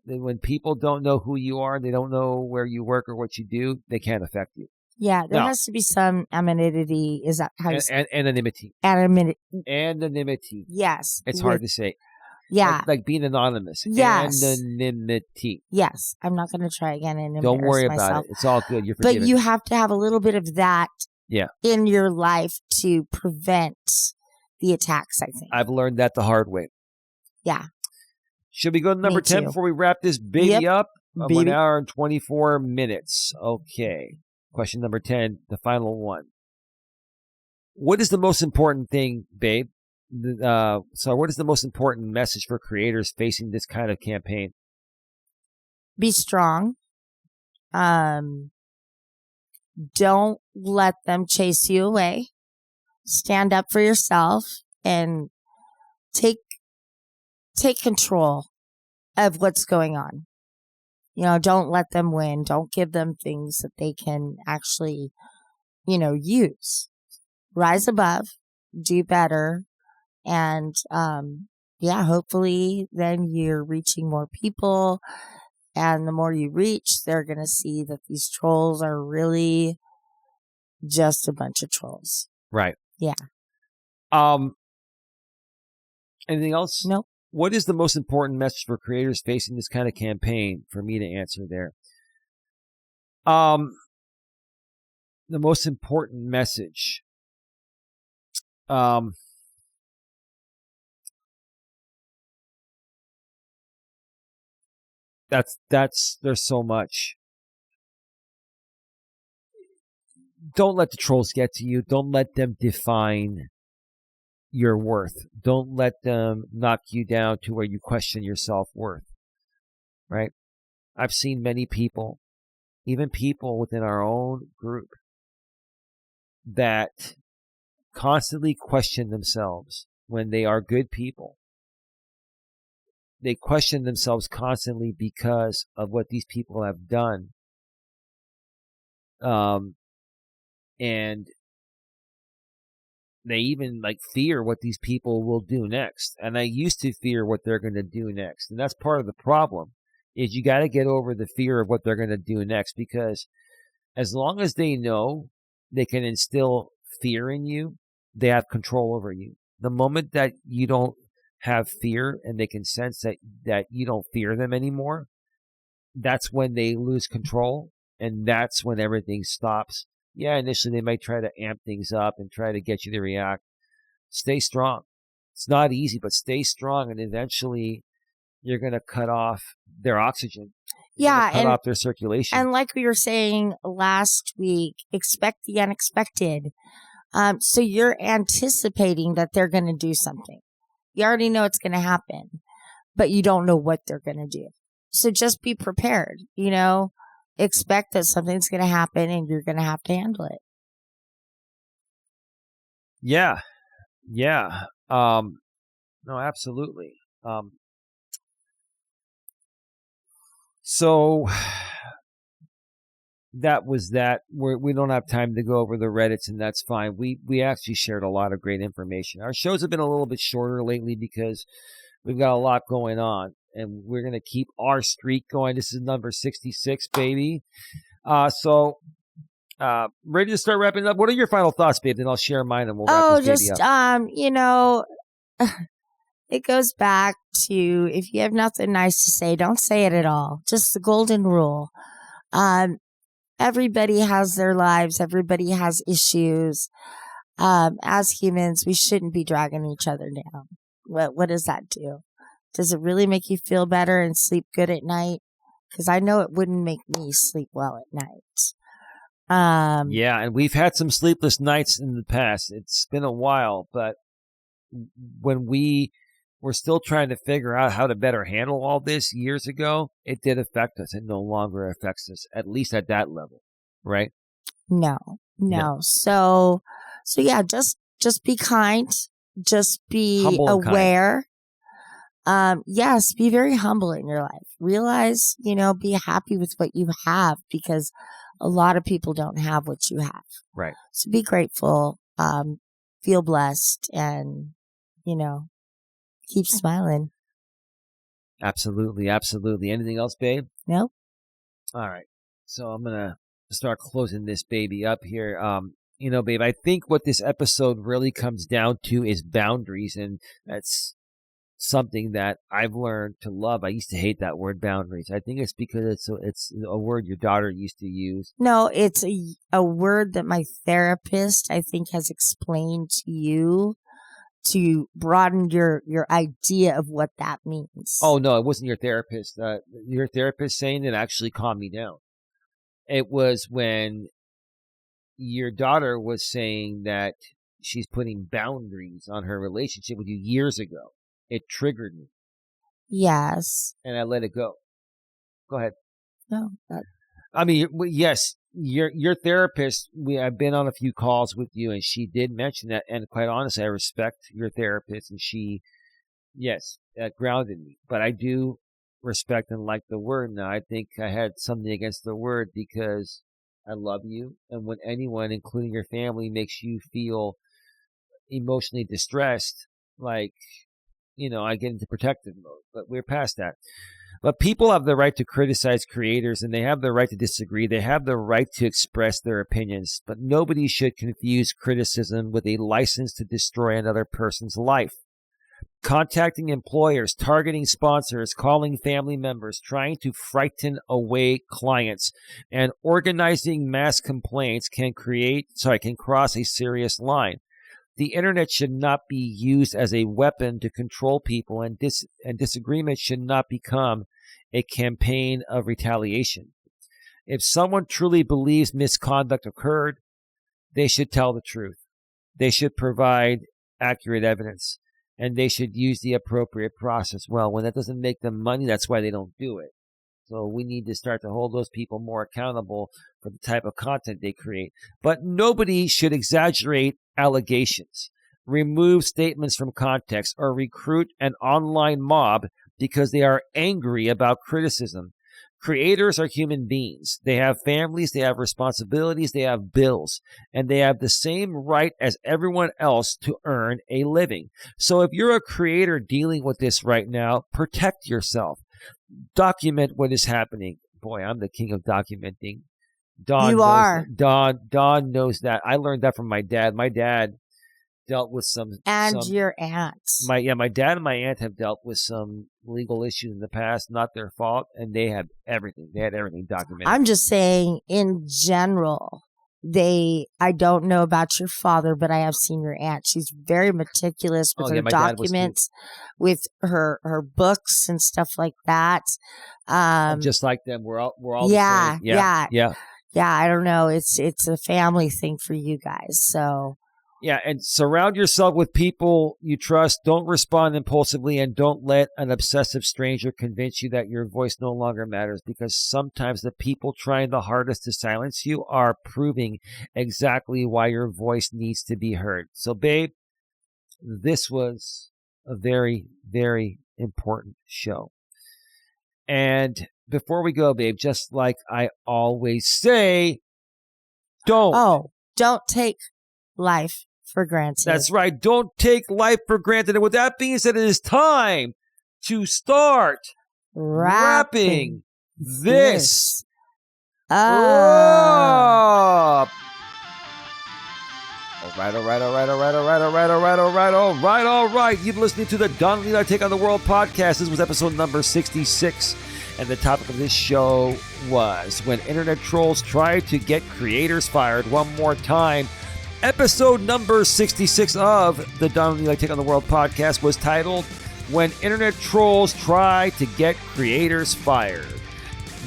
When people don't know who you are, they don't know where you work or what you do, they can't affect you. Yeah, there has to be some anonymity. Is that how you say? Anonymity. Anonymity. Yes. It's hard to say. Yeah. Like being anonymous. Yes. Anonymity. Yes. I'm not going to try again and don't worry myself. about it. It's all good. You're forgiven. But you have to have a little bit of that in your life to prevent the attacks, I think. I've learned that the hard way. Yeah. Should we go to number 10 before we wrap this baby up? Baby. 1 hour and 24 minutes. Okay. Question number 10, the final one. What is the most important thing, babe? What is the most important message for creators facing this kind of campaign? Be strong. Don't let them chase you away. Stand up for yourself and take control of what's going on. Don't let them win. Don't give them things that they can actually, use. Rise above, do better. And, hopefully then you're reaching more people. And the more you reach, they're going to see that these trolls are really just a bunch of trolls. Right. Yeah. Anything else? Nope. What is the most important message for creators facing this kind of campaign? For me to answer there. The most important message. There's so much. Don't let the trolls get to you. Don't let them define your worth. Don't let them knock you down to where you question your self-worth. Right? I've seen many people, even people within our own group, that constantly question themselves when they are good people. They question themselves constantly because of what these people have done. And they even fear what these people will do next. And I used to fear what they're going to do next. And that's part of the problem, is you got to get over the fear of what they're going to do next, because as long as they know they can instill fear in you, they have control over you. The moment that you don't have fear and they can sense that you don't fear them anymore, that's when they lose control, and that's when everything stops. Yeah, initially they might try to amp things up and try to get you to react. Stay strong. It's not easy, but stay strong, and eventually you're going to cut off their oxygen. Cut off their circulation. And like we were saying last week, expect the unexpected. So you're anticipating that they're going to do something. You already know it's going to happen, but you don't know what they're going to do. So just be prepared, expect that something's going to happen and you're going to have to handle it. Yeah. Yeah. No, absolutely. So that was that. We don't have time to go over the Reddits, and that's fine. We actually shared a lot of great information. Our shows have been a little bit shorter lately because we've got a lot going on, and we're going to keep our streak going. This is number 66, baby. So ready to start wrapping up? What are your final thoughts, babe? Then I'll share mine, and we'll wrap this baby up. It goes back to, if you have nothing nice to say, don't say it at all. Just the golden rule. Everybody has their lives. Everybody has issues. As humans, we shouldn't be dragging each other down. What does that do? Does it really make you feel better and sleep good at night? Because I know it wouldn't make me sleep well at night. Yeah, and we've had some sleepless nights in the past. It's been a while, but when we were still trying to figure out how to better handle all this years ago, it did affect us. It no longer affects us, at least at that level, right? No. So yeah, just be kind. Just be humble aware. Yes, be very humble in your life. Realize, be happy with what you have, because a lot of people don't have what you have. Right. So be grateful, feel blessed, and, keep smiling. Absolutely. Absolutely. Anything else, babe? Nope. All right. So I'm going to start closing this baby up here. Babe, I think what this episode really comes down to is boundaries, and that's something that I've learned to love. I used to hate that word, boundaries. I think it's because it's a word your daughter used to use. No, it's a word that my therapist, I think, has explained to you to broaden your idea of what that means. Oh, no, it wasn't your therapist. Your therapist saying it actually calmed me down. It was when your daughter was saying that she's putting boundaries on her relationship with you years ago. It triggered me. Yes. And I let it go. Go ahead. No. I mean, yes, your therapist, I've been on a few calls with you, and she did mention that. And quite honestly, I respect your therapist, and she, yes, grounded me. But I do respect and like the word now. I think I had something against the word because I love you. And when anyone, including your family, makes you feel emotionally distressed, like, I get into protective mode. But we're past that. But people have the right to criticize creators, and they have the right to disagree. They have the right to express their opinions. But nobody should confuse criticism with a license to destroy another person's life. Contacting employers, targeting sponsors, calling family members, trying to frighten away clients, and organizing mass complaints can cross a serious line. The internet should not be used as a weapon to control people, and disagreement should not become a campaign of retaliation. If someone truly believes misconduct occurred, they should tell the truth. They should provide accurate evidence, and they should use the appropriate process. Well, when that doesn't make them money, that's why they don't do it. So we need to start to hold those people more accountable for the type of content they create. But nobody should exaggerate allegations, remove statements from context, or recruit an online mob because they are angry about criticism. Creators are human beings. They have families, they have responsibilities, they have bills, and they have the same right as everyone else to earn a living. So if you're a creator dealing with this right now, protect yourself. Document what is happening. Boy, I'm the king of documenting. Dawn knows that. I learned that from my dad. My dad dealt with your aunt. My dad and my aunt have dealt with some legal issues in the past, not their fault, and they had everything. They had everything documented. I'm just saying, in general, I don't know about your father, but I have seen your aunt. She's very meticulous with her documents, with her books and stuff like that. Just like them, we're all the same. Yeah. I don't know. It's a family thing for you guys. So. Yeah, and surround yourself with people you trust. Don't respond impulsively, and don't let an obsessive stranger convince you that your voice no longer matters, because sometimes the people trying the hardest to silence you are proving exactly why your voice needs to be heard. So, babe, this was a very, very important show. And before we go, babe, just like I always say, don't take life for granted. That's right. Don't take life for granted. And with that being said, it is time to start wrapping this up. All right. You've listening to the Don and Eli Take on the World podcast. This was episode number 66. And the topic of this show was when internet trolls try to get creators fired. One more time. Episode number 66 of the Don and Eli Take on the World podcast was titled, When Internet Trolls Try to Get Creators Fired.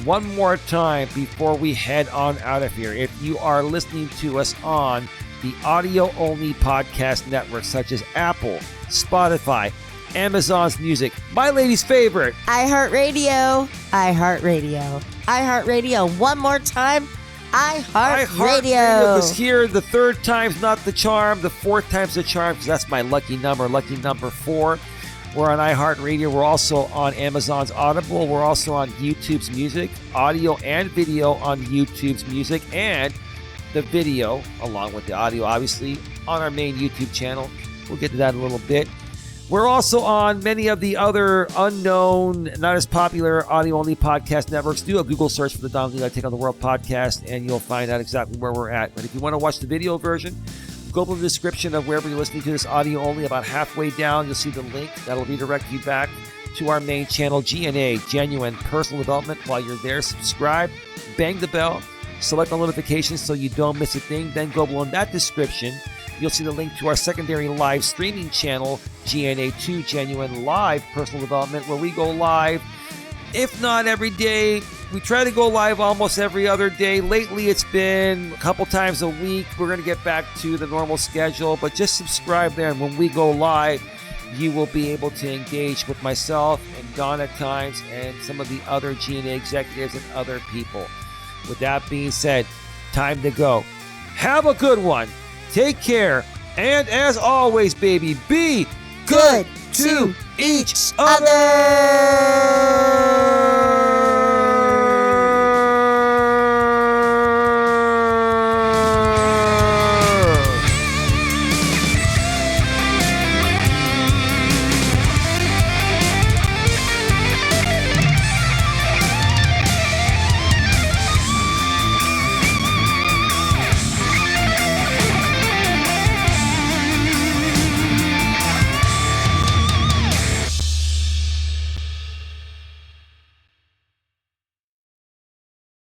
One more time before we head on out of here. If you are listening to us on the audio-only podcast networks such as Apple, Spotify, Amazon's Music, my lady's favorite, iHeartRadio. One more time. iHeartRadio. Because here, the third time's not the charm, the fourth time's the charm, because that's my lucky number 4. We're on iHeartRadio. We're also on Amazon's Audible. We're also on YouTube's Music, audio and video on YouTube's Music, and the video, along with the audio, obviously, on our main YouTube channel. We'll get to that in a little bit. We're also on many of the other unknown, not as popular audio-only podcast networks. Do a Google search for the Don and Eli Take on the World podcast, and you'll find out exactly where we're at. But if you want to watch the video version, go to the description of wherever you're listening to this audio-only. About halfway down, you'll see the link. That'll redirect you back to our main channel, GNA, Genuine Personal Development. While you're there, subscribe, bang the bell, select all notifications so you don't miss a thing. Then go below in that description. You'll see the link to our secondary live streaming channel, GNA2, Genuine Live Personal Development, where we go live, if not every day, We try to go live almost every other day. Lately, it's been a couple times a week. We're going to get back to the normal schedule, but just subscribe there. And when we go live, you will be able to engage with myself and Don at times and some of the other G&A executives and other people. With that being said, time to go. Have a good one. Take care. And as always, baby, be good to each other.